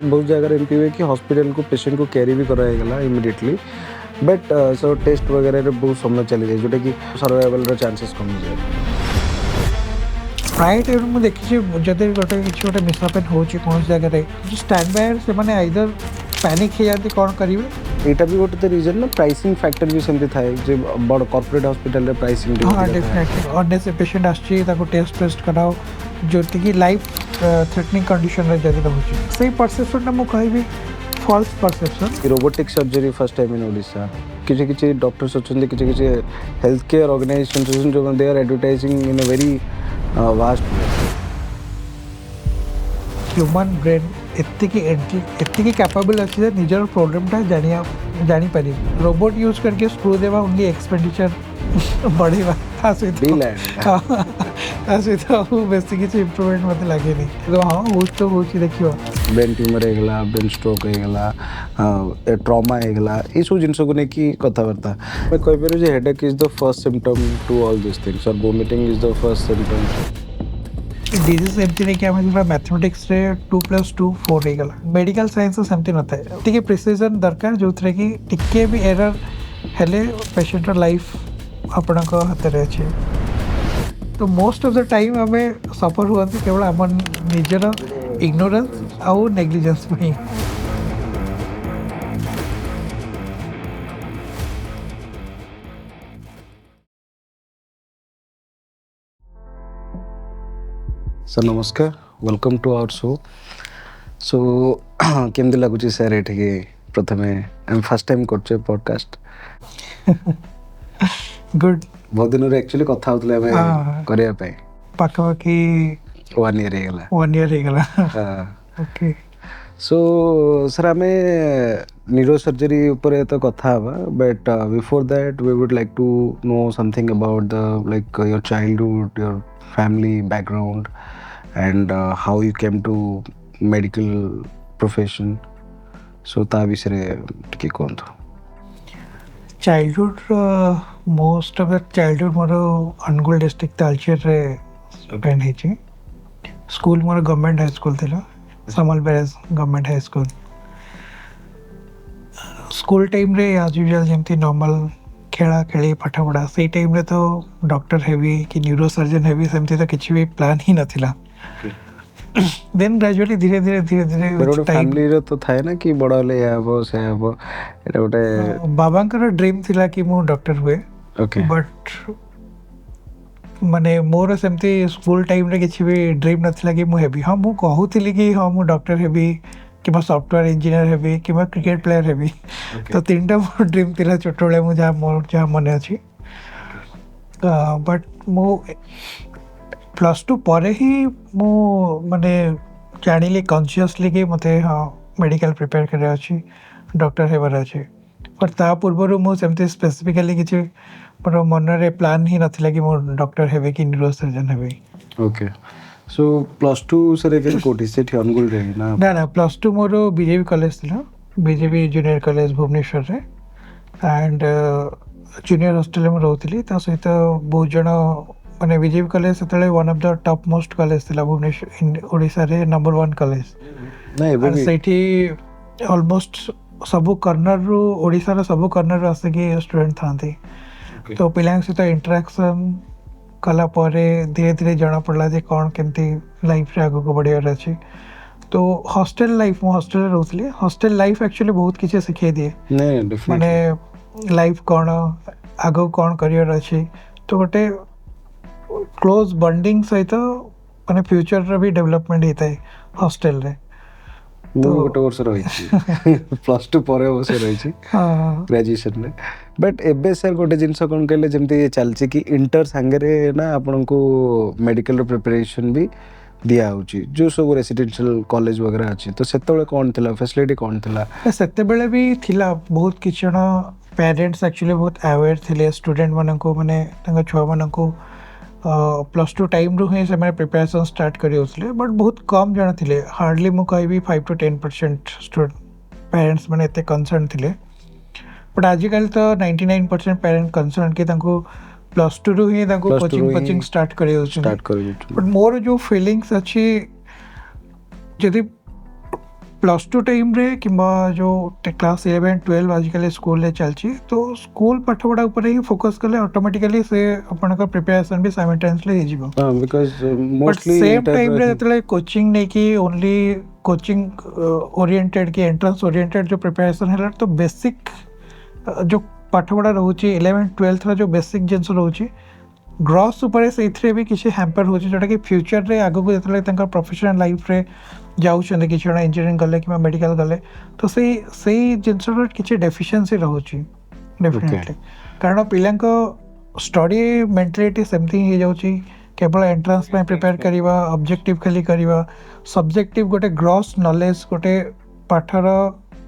बहुत जगह एमती हुए कि हॉस्पिटल को पेशेंट को कैरी भी कराइगला इमिडिएटली बट सो टेस्ट वगैरह रे बहुत समय चली जाए जोटा कि सर्वाइवल चांसेस कमी जाए। प्राय टाइम मुझे देखी जब गोटे किसी गोटे मिसहैपन हो कौन जगह स्टैंड बाय से आइदर पैनिक हो जाती कौन करेंगे यहाँ भी गोटे रीजन ना प्राइसिंग फैक्टर भी सेमती थाए जे बड़ कॉर्पोरेट हॉस्पिटल रे प्राइसिंग हाँ डेफिनेटली अनेस पेशेंट आसको टेस्ट कराओ जो कि लाइफ थ्रेटनिंग कंडीशन रे जदि रोचे से परसेप्शन मुझे कहि false perception. Robotic surgery first time in Odisha किसी किसी डॉक्टर्स अच्छे किसी किसी हेल्थ केयर ऑर्गेनाइजेशन जो they are advertising in a very vast human brain एतिकी कैपेबल अच्छे निजर प्रॉब्लमटा जानी पारि रोबोट यूज करके स्क्रू देवा ओनली एक्सपेंडिचर बढ़ेगा सहित बेसी किसी इम्प्रूवमेंट मत लगे हाँ तो हूँ देखिए ब्रेन ट्यूमर होगा ब्रेन स्ट्रोक होगा ट्रॉमा होगा ये सब जिन को लेकिन कथबार्ता मैं कहीपर headache is the first symptom to all this things और vomiting is the first symptom. Disease एमती नहीं कि आम मैथमेटिक्स 2+2 4 होगा मेडिकल साइंस सेमती न था टी प्रिसीजन दरकार जो थे कि टिके भी एरर हेले पेशेंटर लाइफ आपण हाथ में अच्छे तो मोस्ट ऑफ द टाइम आम सफर हुआ केवल आम निजर इग्नोरेंस आउ नेग्लिजेंस में। सर नमस्कार welcome to our show. So केमती लगुच सर ये प्रथम आम फर्स्ट टाइम कर पॉडकास्ट गुड बहुत दिन एक्चुअली कथा होतले करने पाखापाखि 1 year होगा ओके। सो सर आम न्यूरो सर्जरी उपर तो कथा but before that we would like to know something about the like your childhood your family background and how you came to medical profession so ता विषय टिके कहतु। Childhood most of the childhood मोर Angul district Talcher रे spend होची school मोर government high school थिला Samal barrage government high school school time रे एज यूजुअल जेमती नॉर्मल खेला खेली पाठ पढ़ा से टाइम रे तो डॉक्टर हेवी कि न्यूरो सर्जन हेवी सेमती तो किसी भी प्लान ही नथिला देन ग्रेजुअली धीरे धीरे फैमिली रे तो थाए ना कि बड़ा ले आबो से आबो एटा गोटे बाबांकर ड्रीम थिला कि मु डॉक्टर हुए ओके बट माने मोर सेमती स्कूल टाइम रे किसी भी ड्रीम नथिला कि मु हेबी हाँ मु कहूथिली कि हाँ मु डॉक्टर हेबी कि सॉफ्टवेयर इंजीनियर हेबी कि क्रिकेट प्लेयर हेबी तो तीनटा मोर ड्रीम थिला छोट बेले मु जहाँ मन अच्छी बट मु +2 पर ही मु माने जानिली कॉन्शियसली कि मते हाँ मेडिकल प्रिपेयर करे अच्छी डॉक्टर हेबार अच्छे पर ता पूर्व मु सेमती स्पेसिफिकली किसी मोर मन रे प्लान ही नथिला कि मु डॉक्टर हेबे कि न्यूरो सर्जन हेबे। ओके सो +2 सर के कोठी से अनुगुल रे ना +2 मोर बीजेपी कॉलेज थिला बीजेपी जूनियर कॉलेज भुवनेश्वर रे एंड जूनियर हॉस्टल में रहउतली ता सहित बहुत जण माने बीजेपी कॉलेज से one of the top most college थिला भुवनेश्वर ओडिशा रे नंबर 1 कॉलेज ना सेठी ऑलमोस्ट सब कॉर्नर रू ओडिशा रो सब कॉर्नर रू आसे कि स्टूडेंट थांती तो पिलांग सहित इंटरेक्शन कला परे धीरे धीरे जाना पड़ला जे कौन केमती लाइफ रे आगो को बढ़ियार अच्छे तो हॉस्टल लाइफ मु हॉस्टल रहउतली हॉस्टल लाइफ एक्चुअली बहुत किसी सिखाई दिए माने लाइफ कौन आगो कौन करियर अच्छे तो गोटे क्लोज बॉन्डिंग सहित माने फ्यूचर रे भी डेवलपमेंट होता है हॉस्टल रे तो गोटे वर्ष रही +2 पर वर्ष रही ग्रेजुएशन में बट एबे सर गोटे जिनस कौन कहले जमती चलची कि इंटर सांगे ना आपन को मेडिकल प्रिपरेशन भी दिया होची जो सब रेसिडेंशियल कॉलेज वगैरह अच्छी तो सेतबेले कौन थिला फैसिलिटी कौन थिला सेतबेले भी थिला बहुत किछ जण पेरेंट्स एक्चुअली बहुत अवेयर थिले स्टूडेंट मन को माने तंग छुआ मन को +2 टाइम रू ही से प्रिपरेशन स्टार्ट करें बट बहुत कम जन थे हार्डली मु कहि 5 to 10% स्टूडेंट पेरेंट्स मैंने एत कनसर्न थे बट आजिकल तो 99% पेरेंट कनसर्न कि +2 रू ही कोचिंग स्टार्ट करें बट मोर जो फीलिंग्स अच्छी जदि प्लस टू टाइम रे किंबा जो क्लास 11-12 आजिकल स्कूल रे चलची तो स्कूल पाठ पढ़ा ऊपर ही फोकस कले ऑटोमेटिकली से आपनका प्रिपरेशन भी साइमल्टेनियसली हो जिवो because but mostly same time रे जतले कोचिंग नहीं कि ओनली कोचिंग ओरिएंटेड की एंट्रेंस ओरिएंटेड जो प्रिपरेशन है तो बेसिक जो पाठ पढ़ा रोचे 11-12 रा जो बेसिक जिनस रोचे ग्रॉस ऊपर से भी किसी हैम्पर हो जोटा कि फ्यूचर रे आगो को जतले प्रोफेशनल लाइफ रे जाऊँ कि इंजीनियरिंग गले कि मेडिकल गले तो से जिनसर किसी डेफिशिएंसी रोचे डेफिनेटली कारण पिला स्टडी मेंटालिटी सेमती हो जाउची केवल एंट्रेंस में प्रिपेयर करवा ऑब्जेक्टिव खाली करवा सब्जेक्टिव गोटे ग्रॉस नॉलेज गोटे पाठर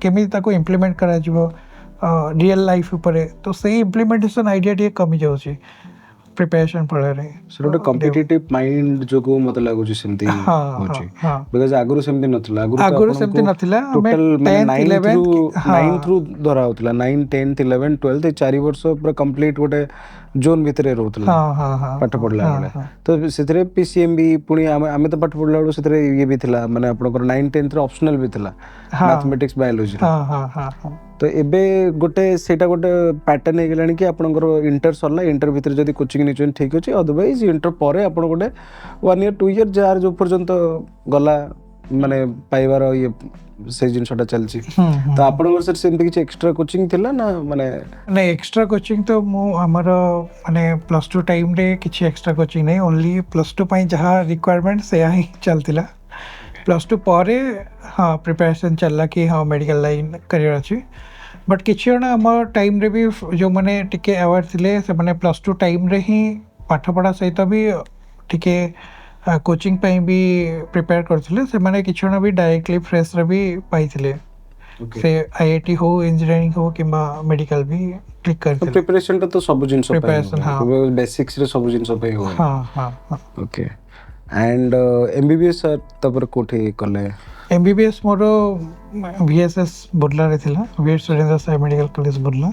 केमी ताको इम्प्लीमेंट करा जिवो रियल लाइफ ऊपर तो से इम्प्लीमेंटेशन आइडिया टी कमी जाउची प्रिपरेशन फଳରେ सर गोटे कॉम्पिटिटिव माइंड जो को मत लागु छी सेमती होची बिकॉज़ आगुरु सेमती नथला आगुरु सेमती नथिला टोटल माने 9 थ्रू धरा होतला 9 10th 11 12th 4 वर्ष पूरा कंप्लीट गोटे जोन भितरे रहउतला पाठ पढला बेले तो सेतरे पीसीएमबी पुनी आमे तो पाठ पढला बेले सेतरे ये भी थिला माने आपनकर 9 10th रे ऑप्शनल भी थिला मैथमेटिक्स बायोलॉजी तो एबे गोटे सेटा गोटे पैटर्न हे गेलानी कि आपनकर इंटर सरला इंटर भितर जदी कोचिंग निचन ठीक अछि अदरवाइज इंटर परे आपन गोटे 1 ईयर 2 ईयर जार जो पर्यंत गला माने पाइबार ये से जिनसटा चलछि तो आपनकर सर सेमति किछ एक्स्ट्रा कोचिंग थिला ना माने नै एक्स्ट्रा कोचिंग तो मु हमर माने प्लस 2 टाइम रे किछ एक्स्ट्रा कोचिंग नै ओनली प्लस 2 पई जहा रिक्वायरमेंट से ही चलतिला प्लस 2 परे हां प्रिपरेशन चलला कि हां मेडिकल लाइन करियर अछि बट किछ जण हमर टाइम रे भी जो माने टिके अवेयर थिले से माने प्लस 2 टाइम रे ही पाठ पढ़ा सहित भी टिके कोचिंग पे भी प्रिपेयर करथिले से माने किछ जण भी डायरेक्टली फ्रेश रे भी पाइथिले से आईआईटी हो इंजीनियरिंग हो किंबा मेडिकल भी क्लिक करथिले प्रिपरेशन तो सब जिंस प्रिपरेशन हां बेसिक्स रे सब जिंस पे हो हां हां ओके एंड एमबीबीएस सर तबर कोठी कले एमबीबीएस मोर वीएसएस बुर्ला रे थिला Veer Surendra Sai medical college Burla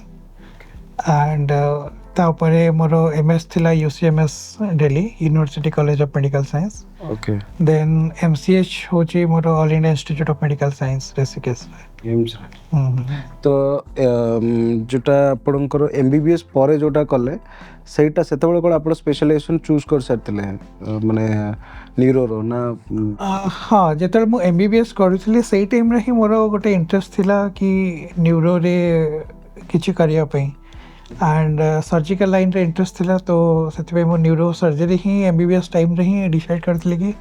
and तापरे मोर एमएस थिला UCMS Delhi university college of medical science okay then MCH होची मोर all India institute of medical science Rishikesh AIIMS तो जोटा आपनकर एमबीबीएस परे जोटा कले सेटा सेतबेले कोन आपण स्पेशलाइजेशन चूज कर सकतले माने न्यूरो रो ना हां जेतल मु एमबीबीएस करथली सेई टाइम रे ही मोर गोटे इंटरेस्ट थिला कि न्यूरो रे किछि करिया पई एंड सर्जिकल लाइन रे इंटरेस्ट थिला तो सेति मु न्यूरो सर्जरी ही एमबीबीएस टाइम रे ही डिसाइड करथली कि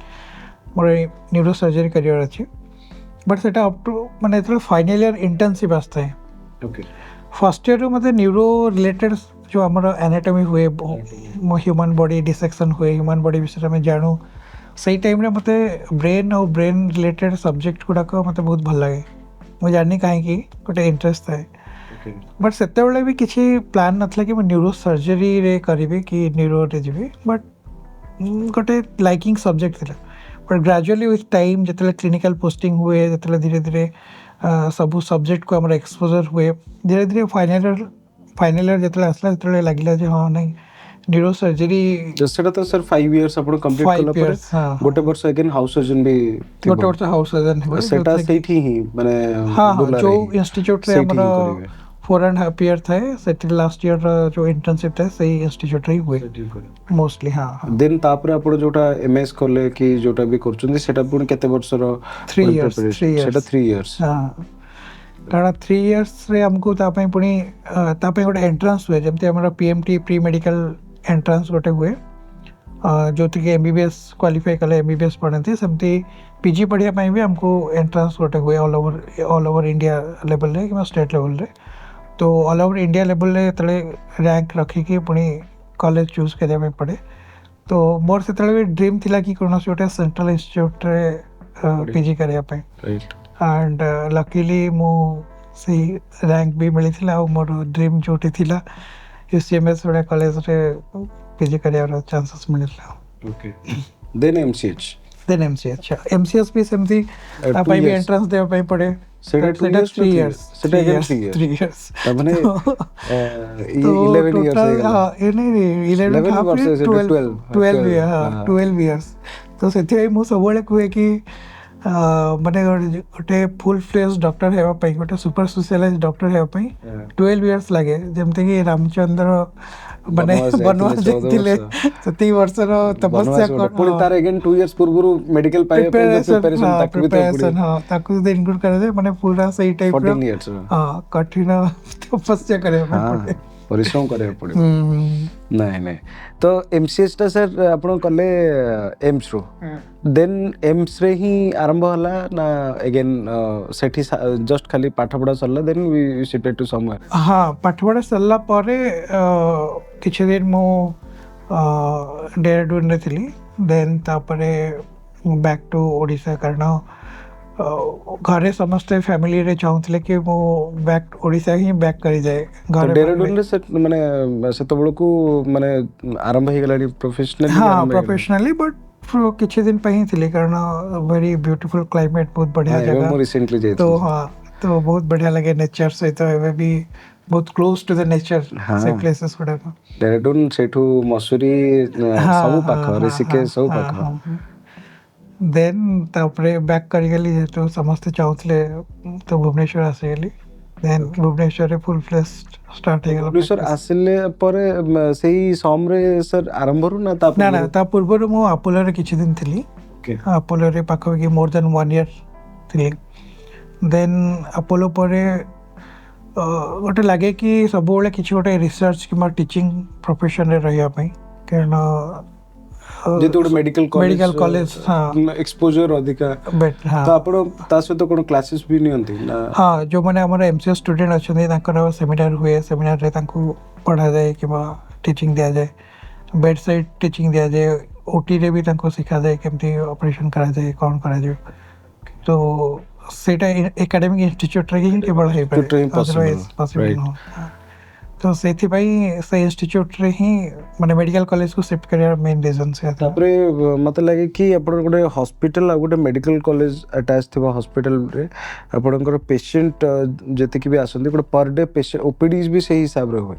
मोर न्यूरो सर्जरी करियर अछि बट सेटा अप टू माने फाइनल ईयर इंटर्नशिप आस्ता है ओके फर्स्ट ईयर मतलब न्यूरो रिलेटेड जो आमर एनाटॉमी हुए ह्यूमन बॉडी डिसेक्शन हुए ह्यूमन बॉडी विषय में जानू सही टाइम रे मते ब्रेन और ब्रेन रिलेटेड सब्जेक्ट गुड़ाक मते बहुत भल लगे मुझे जानी कहीं गोटे इंटरेस्ट थाए बट सेते बेले भी किसी प्लान नथला कि न्यूरो सर्जरी रे करिवे कि न्यूरो रे जीवी बट गोटे लाइकिंग सब्जेक्ट थिला बट ग्रेजुअली विथ टाइम जितने क्लिनिकल पोस्टिंग हुए जितने धीरे धीरे सब सब्जेक्ट को हमारा एक्सपोजर हुए धीरे धीरे फाइनल ईयर जितने आसला जितने लगिला जे हां नहीं न्यूरो सर्जरी सेटा तो सर 5 इयर्स आपण कंप्लीट कला पर गोटे वर्ष अगेन हाउस सर्जन भी गोटे वर्ष हाउस सर्जन हो सेटा सेठी ही माने हां जो इंस्टीट्यूट रे हमरा 4.5 ईयर थे सेटल लास्ट ईयर जो इंटर्नशिप थे सही इंस्टीट्यूट रे हुए मोस्टली हां देन तापर आपण जोटा एमएस करले कि जोटा भी करचुंदी सेटा पुनी केते वर्ष रो 3 इयर्स सेटा 3 इयर्स हां कारण 3 इयर्स रे हमको तापय पुनी तापय गोटे एंट्रेंस हुए जेमते हमरा पीएमटी प्री मेडिकल एंट्रेंस गोटे हुए जो कि एमबीबीएस क्वालिफाई कले एमबीबीएस पढ़ते सेमती पीजी पढ़िया पई भी हमको एंट्रेंस गोटे हुए ऑल ओवर इंडिया लेवल रे कि स्टेट लेवल रे तो ऑल ओवर इंडिया लेवल रे तले रैंक रखी कि पुनी कॉलेज चूज करिया में पड़े तो मोर से तले ड्रीम थिला कि कोनो छोटे सेंट्रल इंस्टीट्यूट रे पीजी करिया पे राइट एंड लकीली मो से रैंक भी मिली थिला और मोर ड्रीम जोटी थिला यूसीएमएस वाला कॉलेज रे पीजी करिया चांसेस मिलला ओके देन एमसीएच एमसीएस भी सेमती तापय भी एंट्रेंस देवा पई पड़े सेटा 3 इयर्स सेटा 3 इयर्स तबने 11 इयर्स हां ए नहीं 11 वर्ष 12 12 इयर्स तो सेथे मु सबले कहे कि ମାନେ ଗୋଟେ ଫୁଲ୍ ଫ୍ଲେଜ୍ ଡକ୍ଟର ହେବା ପାଇଁ ଗୋଟେ ସୁପର ସ୍ପେଶାଲାଇଜ୍ ଡକ୍ଟର ହେବା ପାଇଁ 12 ଇୟର୍ସ ଲାଗେ ଯେମିତିକି ରାମଚନ୍ଦ୍ର ମାନେ ବନବାସ ଯାଇଥିଲେ ସେତିକି ବର୍ଷର ତପସ୍ୟା ପୁଣି ତାର ଏଗେନ୍ 2 ଇୟର୍ସ ପୂର୍ବରୁ ମେଡିକାଲ ପାଇବା ପାଇଁ ଯୋଉ ପ୍ରିପାରେସନ ତାକୁ ବି ତ ପ୍ରିପାରେସନ ହଁ ତାକୁ ଯଦି ଇନକ୍ଲୁଡ କରାଯାଏ ମାନେ ପୁରା ସେଇ ଟାଇପର 14 ଇୟର୍ସ କଠିନ ତପସ୍ୟା କରିବା ପାଇଁ ପଡେ ପରିଶ୍ରମ କରିବାକୁ ପଡିବ ନାଇଁ ନାଇଁ ତ MCS ଟା ସାର୍ ଆପଣ କଲେ ଏମ୍ସ ରୁ ଦେନ୍ ଏମ୍ସ ରେ ହିଁ ଆରମ୍ଭ ହେଲା ନା ଏଗେନ୍ ସେଠି ଜଷ୍ଟ ଖାଲି ପାଠ ପଢା ସରିଲା ଦେନ୍ वी शिफ्टेड टू समवेयर ହଁ ପାଠ ପଢା ସରିଲା ପରେ କିଛି ଦିନ ମୁଁ ଡେରାଡୁନରେ ଥିଲି ଦେନ୍ ତାପରେ ବ୍ୟାକ୍ ଟୁ ଓଡ଼ିଶା କାରଣ ଘରେ ସମସ୍ତେ ଫ୍ୟାମିଲିରେ ଚାହୁଁଥିଲେ କି ମୁଁ ବ୍ୟାକ୍ ଓଡ଼ିଶା ହିଁ ବ୍ୟାକ୍ କରିଯାଏ ଘରେ ଡେରାଡୁନରେ ମାନେ ସେତେବେଳକୁ ମାନେ ଆରମ୍ଭ ହେଇଗଲାଣି ପ୍ରୋଫେସନାଲି ହଁ ପ୍ରୋଫେସନାଲି ବଟ୍ କିଛି ଦିନ ପାଇଁ ହିଁ ଥିଲି କାରଣ ଭେରି ବ୍ୟୁଟିଫୁଲ କ୍ଲାଇମେଟ୍ ବହୁତ ବଢ଼ିଆ ଜାଗା ମୁଁ ରିସେଣ୍ଟଲି ତ ଯାଇଥିଲି ହଁ ତ ବହୁତ ବଢ଼ିଆ ଲାଗେ ନେଚର ସହିତ ଏବେ ବି ବହୁତ କ୍ଲୋଜ ଟୁ ଦ ନେଚର ସେ ପ୍ଲେसेସ୍ ଗୁଡ଼ାକ ଡେରାଡୁନ ସେଇଠୁ ମସୁରୀ ସବୁ ପାଖ ଋଷିକେଶ ସବୁ ପାଖ ଦେନ୍ ତାପରେ ବ୍ୟାକ୍ କରିଗଲି ଯେହେତୁ ସମସ୍ତେ ଚାହୁଁଥିଲେ ତ ଭୁବନେଶ୍ୱର ଆସିଗଲି ଦେନ୍ ଭୁବନେଶ୍ୱରରେ ଫୁଲ୍ ଫ୍ଲେଜ୍ ଷ୍ଟାର୍ଟ ହେଇଗଲା ଭୁବନେଶ୍ୱର ଆସିଲେ ପରେ ସେଇ ସମରେ ସାର୍ ଆରମ୍ଭରୁ ନା ନା ତା ପୂର୍ବରୁ ମୁଁ ଆପୋଲୋରେ କିଛି ଦିନ ଥିଲି ଆପୋଲୋରେ ପାଖାପାଖି ମୋର୍ ଦେନ୍ 1 ଇୟର୍ ଥିଲି ଦେନ୍ ଆପୋଲୋ ପରେ ଗୋଟେ ଲାଗେ କି ସବୁବେଳେ କିଛି ଗୋଟେ ରିସର୍ଚ୍ଚ କିମ୍ବା ଟିଚିଂ ପ୍ରଫେସନରେ ରହିବା ପାଇଁ କାରଣ ଯେହେତୁ ଗୋଟେ ମେଡିକାଲ କଲେଜ ଏକ୍ସପୋଜର ଅଧିକା ତ ଆପଣ ତା ସହିତ କ'ଣ କ୍ଲାसेସ୍ ବି ନିଅନ୍ତି ନା ହଁ ଯେଉଁମାନେ ଆମର MCS ଷ୍ଟୁଡେଣ୍ଟ ଅଛନ୍ତି ତାଙ୍କର ସେମିନାର ହୁଏ ସେମିନାରରେ ତାଙ୍କୁ ପଢ଼ାଯାଏ କିମ୍ବା ଟିଚିଂ ଦିଆଯାଏ ବେଡ୍ ସାଇଡ୍ ଟିଚିଂ ଦିଆଯାଏ OTରେ ବି ତାଙ୍କୁ ଶିଖାଯାଏ କେମିତି ଅପରେସନ୍ କରାଯାଏ କ'ଣ କରାଯିବ ତ ସେଇଟା ଏକାଡେମିକ୍ ଇନଷ୍ଟିଚ୍ୟୁଟ୍ରେ ହିଁ କେବଳ ହେଇପାରେ ଅଦରୱାଇଜ୍ ପସିବଲ୍ ନୁହଁ ତ ସେଥିପାଇଁ ସେ ଇନଷ୍ଟିଚ୍ୟୁଟ୍ରେ ହିଁ ମାନେ ମେଡିକାଲ କଲେଜକୁ ସିଫ୍ଟ କରିବାର ମେନ୍ ରିଜନ୍ ସେ ତାପରେ ମୋତେ ଲାଗେ କି ଆପଣ ଗୋଟେ ହସ୍ପିଟାଲ ଆଉ ଗୋଟେ ମେଡିକାଲ କଲେଜ ଆଟାଚ୍ ଥିବା ହସ୍ପିଟାଲରେ ଆପଣଙ୍କର ପେସେଣ୍ଟ ଯେତିକି ବି ଆସନ୍ତି ଗୋଟେ ପର ଡେ ପେସେଣ୍ଟ OPD ବି ସେଇ ହିସାବରେ ହୁଏ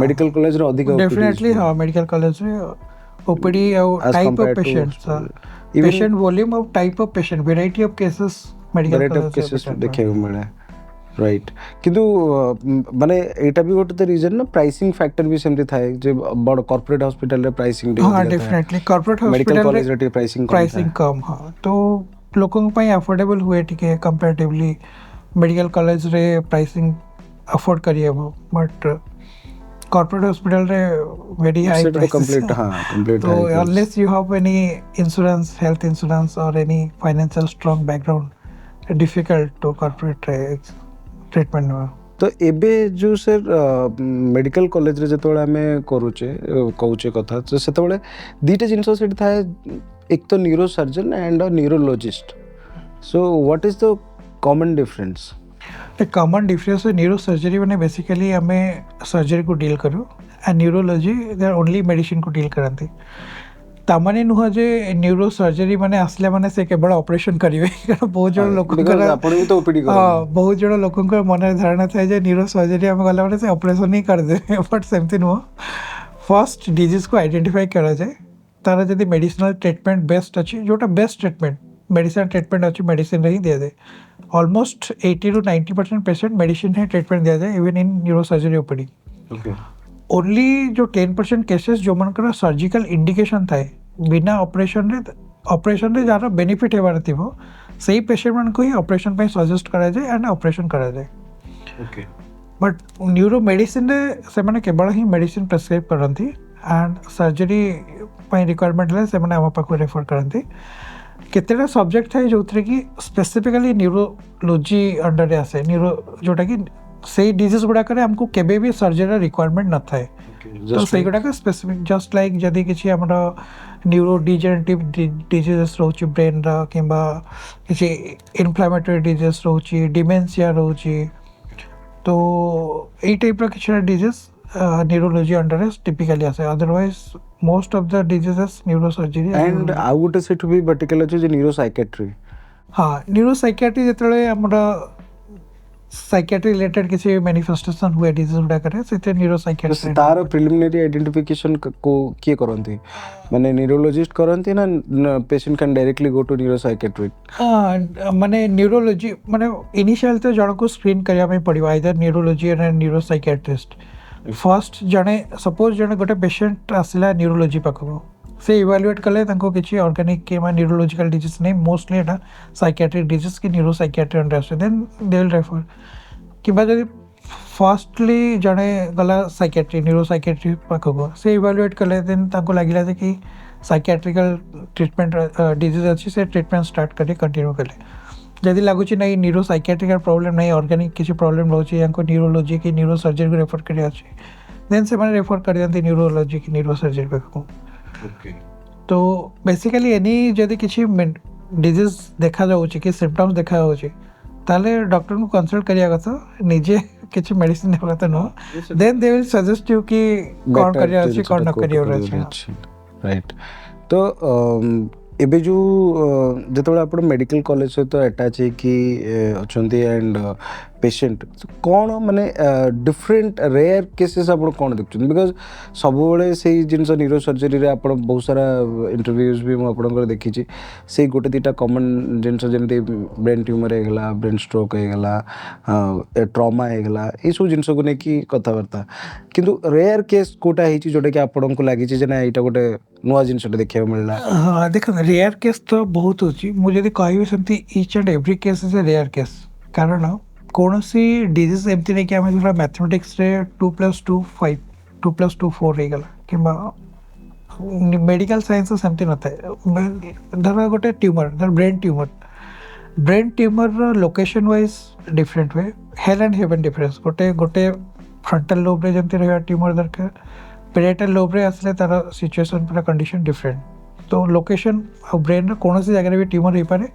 ମେଡିକାଲ କଲେଜରେ ଅଧିକ ଡେଫିନେଟଲି ହଁ ମେଡିକାଲ କଲେଜରେ OPD ଆଉ type of patient patient volume ଆଉ type of patient variety of cases medical କଲେଜରେ ଦେଖିବାକୁ ମିଳେ ରାଇଟ୍ କିନ୍ତୁ ମାନେ ଏଇଟା ବି ଗୋଟେ ତ ରିଜନ୍ ନା ପ୍ରାଇସିଂ ଫ୍ୟାକ୍ଟର ବି ସେମିତି ଥାଏ ଯେ ବଡ଼ କର୍ପୋରେଟ୍ ହସ୍ପିଟାଲରେ ପ୍ରାଇସିଂ ଡେଫିନେଟଲି କର୍ପୋରେଟ୍ ହସ୍ପିଟାଲରେ ପ୍ରାଇସିଂ କମ୍ ହଁ ତ ଲୋକଙ୍କ ପାଇଁ ଆଫୋର୍ଡେବଲ୍ ହୁଏ ଟିକେ କମ୍ପାରେଟିଭଲି ମେଡିକାଲ କଲେଜରେ ପ୍ରାଇସିଂ ଆଫୋର୍ଡ କରିହେବ but corporate hospital re very high prices so unless you have any insurance health insurance or any financial strong background difficult to corporate treatment तो एबे जो सर मेडिकल कॉलेज रे जेतोळे आमे करूचे कहूचे कथा तो सेतोळे दीटा जिंस सेट थाए एक तो neurosurgeon and a neurologist so what is the common difference The common difference with neurosurgery मैंने बेसिकली हमें सर्जरी को डील करूँ and neurology they are only medicine को डील करते तामाने नुह जे न्यूरो सर्जरी माने आसले माने से केवल ऑपरेशन करिवे कारण बहुत जण लोकंकर आपण भी तो ओपीडी कर हां बहुत जण लोकंकर मन धारणा थाए जे न्यूरो सर्जरी हम गला माने से ऑपरेशन ही कर दे बट सेमती नुह फर्स्ट डिजीज को आइडेंटिफाई करा जाए तार जदी मेडिसिनल ट्रीटमेंट बेस्ट अछि जोटा बेस्ट ट्रीटमेंट मेडिसिन ट्रीटमेंट अच्छी मेडिसिन ही दिया जाए almost 80 to 90% patient medicine he treatment दिया जाए even in neuro surgery OPD only जो 10% केसेस जो मनकर सर्जिकल इंडिकेशन थाए बिना ऑपरेशन रे जार बेनिफिट हेबार थिबो सही पेशेंट मन को ही ऑपरेशन पे सजेस्ट करा जाए एंड ऑपरेशन करा जाए बट न्यूरो मेडिसिन रे से माने केवल ही मेडिसिन प्रेस्क्राइब करंती एंड सर्जरी पे रिक्वायरमेंट ले से माने हम पाको रेफर करंती केतेटा सब्जेक्ट थाए जो कि स्पेसिफिकली न्यूरोलॉजी अंडर आसे न्यूरो जोटा कि से डिजीज गुड़ा करे हमको केबे भी सर्जरी रिक्वायरमेंट न थाए तो से गुड़ा का स्पेसिफिक जस्ट लाइक जदी किछि हमरा न्यूरो डिजेनरेटिव डिजीजेस रोची ब्रेन रा किंबा किछि इन्फ्लेमेटरी डिजीज रोची डिमेंशिया रोची तो ए टाइप रा किछि डिजीज न्यूरोलॉजी अंडर टिपिकली आसे otherwise most of the diseases neurosurgery and आउ गोटे सेठ भी वर्टिकल अछि जे न्यूरोसाइकियाट्री हां न्यूरोसाइकियाट्री जेतले हमरा साइकियाट्री रिलेटेड किसी मैनिफेस्टेशन हुए डिजीज गुड़ा करे से न्यूरो साइकियाट्री तार प्रिलिमिनरी आइडेंटिफिकेशन को किए करती माने न्यूरोलॉजिस्ट करती ना patient can directly go to neuropsychiatric माने न्यूरोलॉजी माने इनिशियल तो जन को स्क्रीन करिया में पड़िबो either neurology and neuropsychiatrist first जने सपोज जने गोटे पेशेंट आसिला न्यूरोलॉजी पाखको से इवालुएट कले तांको किछि ऑर्गेनिक के मा न्यूरोलॉजिकल डिजीज नहीं मोस्टली एटा साइकियाट्रिक डिजीज की न्यूरो साइकियाट्री अंडर आसे देन दे विल रेफर किबा जदि फर्स्टली जने गला साइकियाट्री न्यूरो साइकियाट्री पाखको से इवालुएट कले देन तांको लागिला जे कि साइकियाट्रिकल ट्रीटमेंट डिजीज अच्छी से ट्रीटमेंट स्टार्ट करी कंटिन्यू कले जदि लगुच नहीं न्यूरो साइकियाट्रिकल प्रॉब्लम नहीं ऑर्गेनिक किसी प्रॉब्लम रोचे या न्यूरोलॉजी की न्यूरो सर्जरी को रेफर करिया अछि देन से माने रेफर कर दियंती न्यूरोलॉजी की न्यूरो सर्जरी पाखको ओके तो बेसिकली एनी जदि किसी डिजीज देखा जाउछि कि सिम्पटम्स देखा जाउछि ताले डॉक्टर को कंसल्ट करिया कथा निजे किसी मेडिसिन नेबा त no then they will suggest you कि कोन करिया अछि कोन न करिया अछि राइट तो एबे जो जेतबे आपण मेडिकल कॉलेज सहित अटैच है कि अछंती एंड पेशेंट कौन माने डिफरेंट रेयर केसेस आपण कौन देखछन बिकॉज सब बेले से जिनस न्यूरो सर्जरी रे आपण बहुत सारा इंटरव्यूज भी मु आपण देखि छी से गोटे दीटा कॉमन जिनस जेमते ब्रेन ट्यूमर हे गला ब्रेन स्ट्रोक हे गला ट्रॉमा हे गला ए सब जिनस को ने की कथा वार्ता किंतु रेयर केस कोटा हे छी जोटे कि आपण को लागि छी जे ना एटा गोटे नुआ जिनस देखिया मिलला हाँ देख रेयर केस तो बहुत होची मुझे यदि कहबे सेमती each and every case is a rare case कारण कौन सी डिजीज एमती नहीं कि आम जो मैथमेटिक्स रे 2+2 5 2+2 4 रही गला कि मेडिकल साइंस सेमती न थाए धर गोटे ट्यूमर धर brain tumour location wise different हुए हेल एंड हेवन डिफरेंस गोटे गोटे फ्रंटल लोब रे जमती रहा ट्यूमर दरकार पेरिटल लोब रे आसले तार सिचुएशन पूरा कंडीशन डिफरेंट तो लोकेशन और ब्रेन कौन सी जगह भी ट्यूमर हो पारे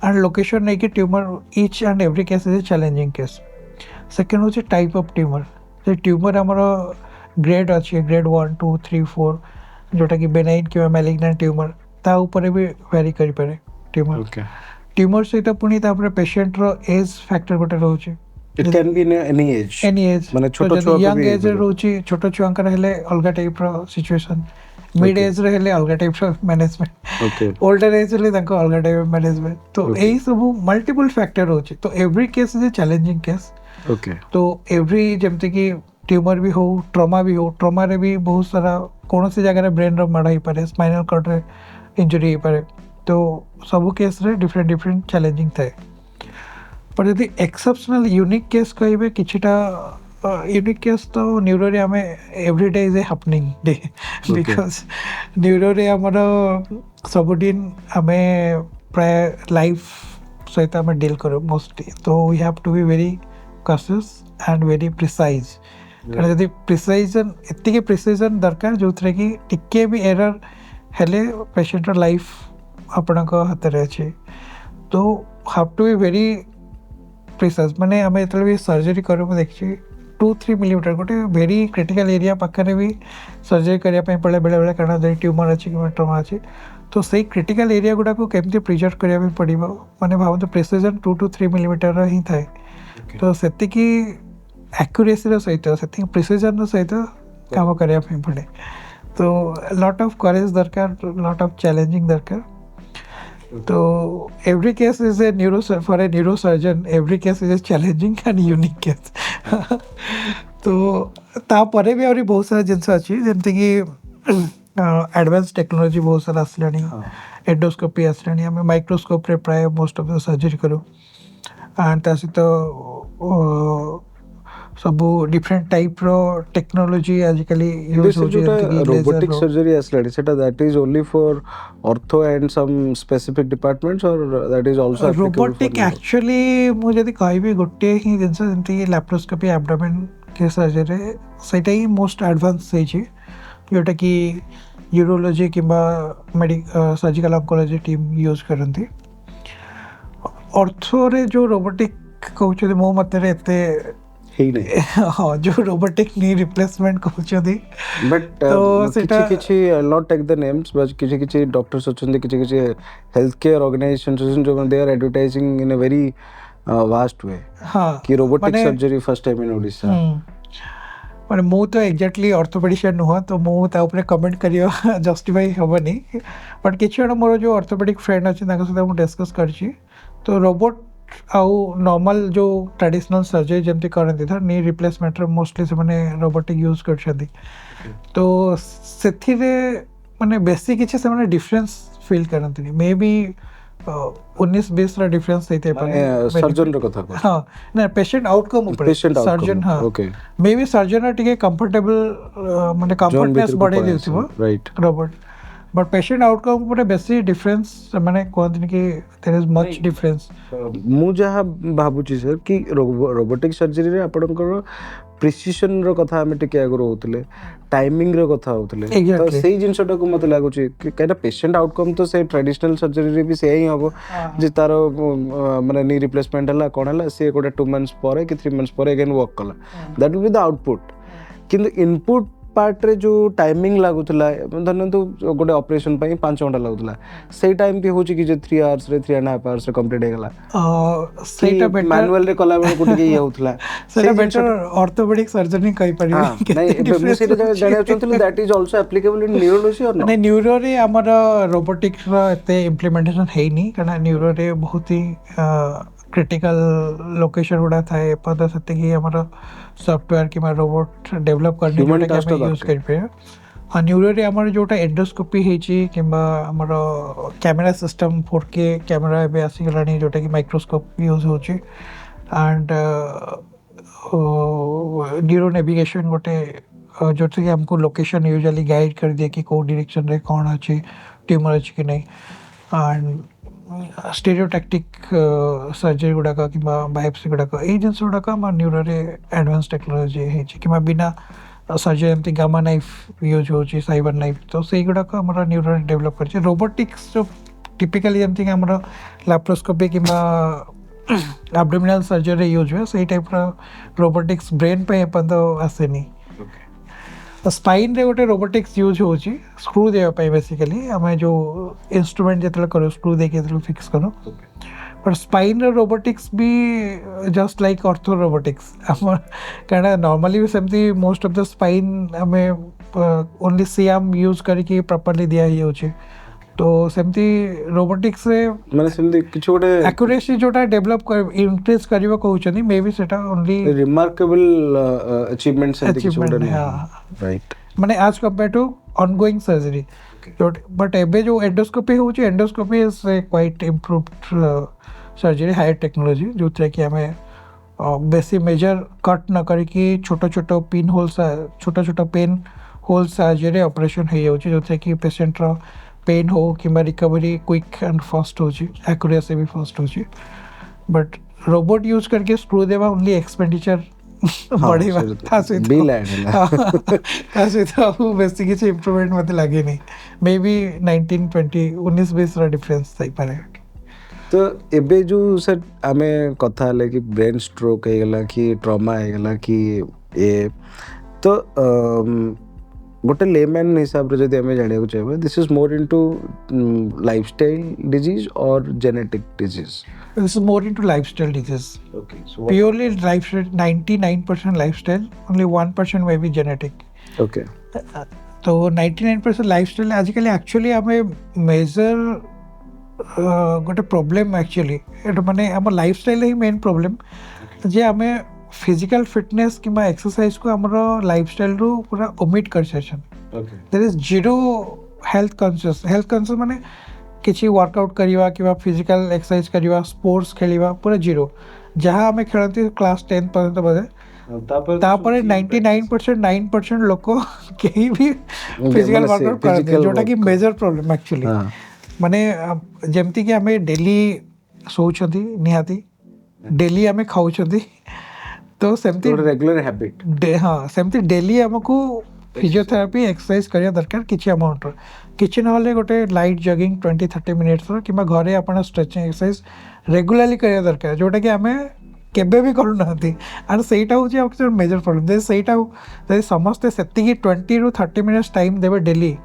एंड लोकेशन नहीं कि tumour each and every case is a challenging case second होचे टाइप ऑफ ट्यूमर जे ट्यूमर आमर ग्रेड अच्छे ग्रेड 1 2 3 4 जोटा कि बेनाइन कि मैलिग्नेंट ट्यूमर ता ऊपर भी वेरी करि पारे ट्यूमर ट्यूमर सहित पुणी तापर पेशेंट रो एज फैक्टर गोटे रहउचे it can be in any age माने छोटो छुआ यंग एज रे रहउची छोटो छुआंकर हेले अलगा टाइप रो सिचुएशन मिड एज रे हेले अलगा टाइप रो मैनेजमेंट ओके ओल्डर एज रे तांको अलगा टाइप मैनेजमेंट तो एई सब मल्टीपल फैक्टर होची तो every case is a challenging case okay तो एवरी जेमते कि ट्यूमर भी हो ट्रॉमा रे भी बहुत सारा कौन सी जगह ब्रेन रो माड़ा ही पारे स्पाइनल कॉर्ड रे इंजरी ही पारे तो सब केस रे डिफरेंट डिफरेंट चैलेंजिंग थाए पर यदि एक्सेप्शनल यूनिक केस कहबे किछटा यूनिक केस तो न्यूरो रे हमें everyday is a happening day because neuro रे हमर सब दिन हमें प्राय लाइफ सहित हमें डील करो मोस्टली तो we have to be very cautious and very precise कारण यदि प्रिसाइजन एतिके प्रिसाइजन दरकार जो थे कि टिके भी एरर हेले पेशेंट लाइफ आपण हाथ में अच्छे तो have to be very precise माने आम जो भी सर्जरी कर देखिए 2-3 मिलीमीटर गोटे वेरी क्रिटिकल एरिया पाखे भी सर्जरी करने पड़े बेले बेले कारण ट्यूमर अच्छी कि ट्रमा अच्छी तो सही क्रिटिकल एरिया गुड़ा को केमती प्रिजर्व करने पड़ो माने भावतु प्रिसिजन 2 to 3 मिलीमीटर ही थाए तो से एक्यूरेसी सहित से प्रिसिजन सहित काम करने पड़े तो लॉट ऑफ करेज दरकार लॉट ऑफ चैलेंजिंग दरकार तो every case is A neuro for a neuro surgeon every case is a challenging and unique case तो तापर भी आहरी बहुत सारा जिनस अच्छी जमती कि एडवांस टेक्नोलॉजी बहुत सारा आसलानी एंडोस्कोपी आसलानी आम माइक्रोस्कोप रे प्राय मोस्ट ऑफ द सर्जरी करूँ एंड ता सहित सब डिफरेंट टाइप रो टेक्नोलॉजी आजिकली यूज हो रोबोटिक सर्जरी आसलानी सेटा that is only for ortho and some specific departments और that is also robotic actually मु जदी कहबी गोटे ही जिनस जंती लैप्रोस्कोपी एब्डोमेन के सर्जरी सेटा ही मोस्ट एडवांस है छी जोटा कि यूरोलॉजी किंबा सर्जिकल ऑन्कोलॉजी टीम यूज करती ऑर्थो रे जो रोबोटिक कहउछथि मो मते एते हाँ जो रोबोटिक नी रिप्लेसमेंट कहउछथि बट तो सेटा किछि not take the names but किछि डॉक्टर्स अछन्ति किछि हेल्थ केयर ऑर्गेनाइजेशंस जो they are advertising in a very vast way हाँ कि रोबोटिक माने surgery first time in Odisha माने मु तो एक्जाक्टली ऑर्थोपेडिशियन नुह तो मु ता ऊपर कमेंट करियो जस्टिफाई हेबनी बट किछि जण मोर जो ऑर्थोपेडिक फ्रेंड अछि ताका सहित मु डिस्कस करछि तो रोबोट आउ नॉर्मल जो ट्रेडिशनल सर्जरी जमती करंती था नी रिप्लेसमेंट रे मोस्टली से माने रोबोटिक यूज करछथि तो सेथिरे माने बेसिक किछि से माने डिफरेंस फील करंती मे बी 19-20 रा डिफरेंस हेते पारे सर्जन रो कथा को हाँ ना पेशेंट आउटकम ऊपर पेशेंट सर्जन हाँ ओके मे बी सर्जन टिके कंफर्टेबल माने कंफर्टनेस बढ़े देउथिबो right robot but patient outcome ऊपर बेसी डिफरेंस माने कहत कि देयर इज मच डिफरेंस मु जहा भाबुची सर कि रोबोटिक सर्जरी रे आपनकर प्रिसिशन रो कथा हमें टिके आगु होतले टाइमिंग रो कथा होतले तो सेही जिंसटा को मते लागुची कि काइना पेशेंट आउटकम तो से ट्रेडिशनल सर्जरी रे भी से ही हबो जे तारो माने नी रिप्लेसमेंट हला कोन हला से कोटा 2 मंथ्स परे कि 3 मंथ्स परे अगेन वर्क कला that will be the output किंतु इनपुट पार्ट रे जो टाइमिंग लागुतला धरन तो गोटे ऑपरेशन पई 5 घंटा लागुतला सेही टाइम भी होची कि जे 3 आवर्स रे 3.5 आवर्स रे कंप्लीट हे गला सेटा बेटर मैनुअल रे कला बेल कोटी के होतला सेटा बेटर ऑर्थोपेडिक सर्जरी कहि परिबे नहीं मैं सेटा जानिया चंतले that is also applicable in neurology और नहीं न्यूरो रे हमर रोबोटिक रो एते इंप्लीमेंटेशन है नहीं कारण न्यूरो रे बहुत ही क्रिटिकल लोकेशन गुड़ा थाए पता सत्य कि हमारा सॉफ्टवेयर कि रोबोट डेवलप करने जोटा कि हम यूज कर पे हाँ न्यूरो रे हमर जोटा एंडोस्कोपी हेची किंबा हमर कैमरा सिस्टम 4K कैमरा बे आसी गलानी जोटा कि माइक्रोस्कोप यूज होची एंड न्यूरो नेविगेशन गोटे जोटा कि हमको लोकेशन यूजुअली गाइड कर दिए कि को डायरेक्शन रे कौन अछि ट्यूमर अछि कि नहीं एंड स्टेरियोटैक्टिक सर्जरी गुड़ाक कि बायोप्सी गुड़ाक ये जिन गुड़ाक न्यूरो रे एडवांस टेक्नोलॉजी है कि बिना सर्जरी एमती गामा नाइफ यूज हो साइबर नाइफ तो से गुड़ाक आम न्यूरो डेवलप कर रोबोटिक्स जो टिपिकली जमती आम लैप्रोस्कोपी कि एब्डोमिनल सर्जरी यूज हुए से टाइप रोबोटिक्स ब्रेन पे एपर्यंत आसेनी स्पाइन रे गोटे रोबोटिक्स यूज होची स्क्रू देवा पाई बेसिकली हमें जो इंस्ट्रूमेंट जतले करो स्क्रू दे के फिक्स करो पर स्पाइन रे रोबोटिक्स भी जस्ट लाइक ऑर्थो रोबोटिक्स हम कारण नॉर्मली भी सेमती मोस्ट ऑफ द स्पाइन हमें ओनली सियाम यूज करके प्रॉपर्ली दिया ही होची तो सेमती रोबोटिक्स रे माने सेमती किछ गोटे एक्यूरेसी जोटा डेवलप कर इंक्रीज करबा कहउचनी मे बी सेटा ओनली रिमार्केबल अचीवमेंट सेमती किछ गोटे राइट माने आज compare to ongoing surgery but एबे जो एंडोस्कोपी होची endoscopy is quite improved surgery higher technology जो कि हमें बेसी मेजर कट न करके छोटा छोटा पिन होल्स छोटा छोटा पेन होल्स सर्जरी ऑपरेशन हो जाउची जो कि पेशेंट रो पेन हो कि रिकवरी क्विक एंड फास्ट होची एक्यूरेसी भी फास्ट होची बट रोबोट यूज करके स्क्रू देवा ओनली एक्सपेंडिचर बढ़ेगा तासे बिल ऐड तासे तो बेसिक किछ इंप्रूवमेंट मते लागे नहीं मे बी 19-20 रा डिफरेंस सही पारे तो एबे जो सर आमे कथा हले कि ब्रेन स्ट्रोक हे गला कि ट्रॉमा हे गला कि ए तो गोटे लेमैन हिसाब रे जदि हमें जानिया को चाहिए this is more into lifestyle disease और genetic disease this is more into lifestyle disease okay purely lifestyle 99% lifestyle only 1% may be genetic okay तो 99% लाइफस्टाइल आजिकल एक्चुअली हमें मेजर गोटे प्रॉब्लम एक्चुअली एटा माने हम लाइफस्टाइल ही मेन प्रॉब्लम जे हमें physical fitness कि exercise को हमर लाइफस्टाइल रो पूरा ओमिट कर session okay there is zero health conscious माने किसी वर्कआउट करवा कि फिजिकल एक्सरसाइज करवा स्पोर्ट्स खेलवा पूरा जीरो जहाँ आम खेलती क्लास 10 पर्यंत बोधे तापर 99% लोक कहीं भी फिजिकल वर्कआउट करते जोटा कि मेजर प्रॉब्लम एक्चुअली माने जेमती कि आमे डेली सोचती निहाती डेली आमे खाउछती तो सेमती रेगुलर हैबिट हाँ सेमती डेली हमको फिजियोथेरापी एक्सरसाइज करिया दरकार किछि अमाउंट किछि नहले गोटे लाइट जॉगिंग 20-30 मिनिट्स किंबा घरे आपण स्ट्रेचिंग एक्सरसाइज रेगुलरली करिया दरकार जोटा कि आमे केबे भी करू नांती एंड सेटा होची आपके मेजर प्रॉब्लम जे सेटा जदि समस्त सेति 20-30 मिनिट्स टाइम देबे डेली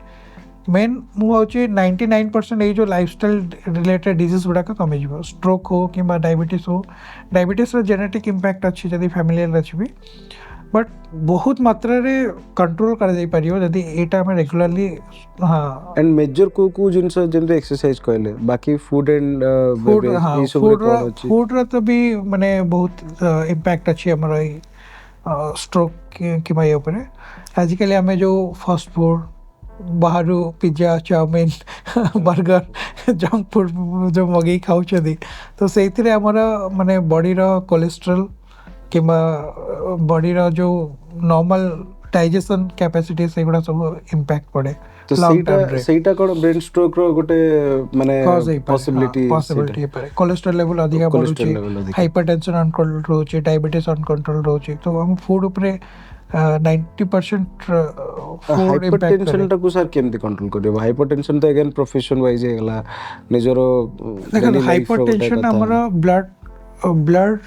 मेन मुझे 99% ये जो लाइफस्टाइल रिलेटेड डिजीज गुड़ाक कमिज स्ट्रोक हो कि डायबिटीज हो डायबिटीज जेनेटिक इम्पैक्ट अच्छी जब फैमिली अच्छी भी बट बहुत मात्रा रे कंट्रोल कर जाई परियो यदि एटा हम रेगुलरली हाँ एंड मेजर को जिनस जेंते एक्सरसाइज कहले बाकी फूड एंड फूड हाँ बेबेज ई सब रे कोन अछि फूड रे तो भी माने बहुत इम्पैक्ट अच्छी हमारा स्ट्रोक कि ये ऊपर आजिकल आम जो फास्ट फूड बाहर pizza chowmein burger junk food जो मगे खाऊँ तो से माने बॉडीर कोलेस्ट्रॉल कि बॉडीर जो नॉर्मल डाइजेशन कैपेसिटी से गुड़ा सब इम्पैक्ट पड़े तो सेटा कोन ब्रेन स्ट्रोक रो गोटे माने पॉसिबिलिटी पारे कोलेस्ट्रॉल लेवल अधिक बढ़ुची हाइपरटेंशन अनकंट्रोल रोचे डायबिटीज अनकंट्रोल रोचे तो हम फूड ऊपर 90% फूड हाइपरटेंशन को सर केमती कंट्रोल करियो हाइपरटेंशन तो अगेन प्रोफेशन वाइज हेगला निजरो देखो हाइपरटेंशन हमर ब्लड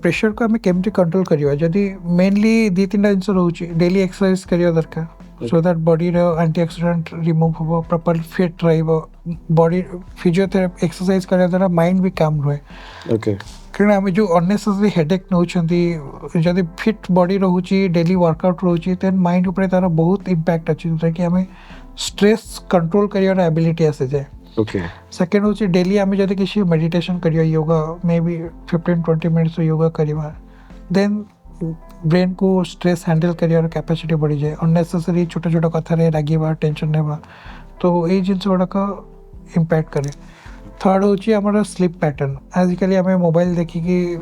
प्रेशर को हमें केमती कंट्रोल करियो जदी मेनली दी तीन जिंस रहउची डेली एक्सरसाइज करियो दरकार सो दैट बॉडी रो एंटीऑक्सीडेंट रिमूव हो प्रॉपर फिट रहइबो बॉडी फिजियोथेरेपी एक्सरसाइज करिया द्वारा माइंड भी काम रहे ओके कारण आम जो अननेसेसरी हेडेक नौकरी जदि फिट बॉडी रोचे डेली वर्कआउट रोचे देन माइंड उपर तार बहुत इम्पैक्ट अच्छे जोटा कि आम स्ट्रेस कंट्रोल कर एबिलिटी आसी जाए ओके सेकेंड हूँ डेली आम जब किसी मेडिटेशन करिया yoga may be 15-20 minutes yoga करवा देन ब्रेन को स्ट्रेस हैंडल कर कैपेसिटी बढ़ी जाए अननेसेसरी छोट छोट कथार रागिबा टेंशन नेबा तो ये जिनस गुड़ाक इम्पैक्ट करे थर्ड हूँ आम स्लीप पैटर्न आजिकल आम मोबाइल देखिकी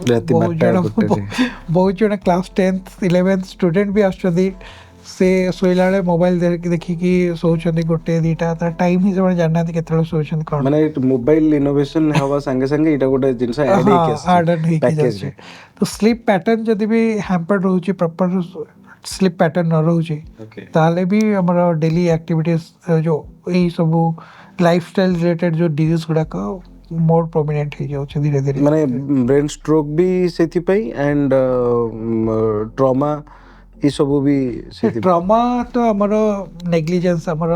बहुत जन क्लास 10th 11th स्टूडेंट भी आसुँच से शोला बेले मोबाइल देखिकी शोचंदी गोटे दीटा ता टाइम ही से जानना केतले शोचंदी कोन माने मोबाइल इनोवेशन हवा संगे संगे इटा गोटे जिंस ऐड ही के तो स्लीप पैटर्न जदि भी हैम्पर्ड रहउची प्रॉपर स्लीप पैटर्न न रहउची ताले भी हमर डेली एक्टिविटीज जो ए सब लाइफस्टाइल रिलेटेड जो डिजीज गुड़ा का मोर प्रोमिनेंट हो जाउछ धीरे धीरे माने ब्रेन स्ट्रोक भी सेथि पई एंड ट्रॉमा ई सब भी सेथि ट्रॉमा तो हमर नेग्लिजेंस हमर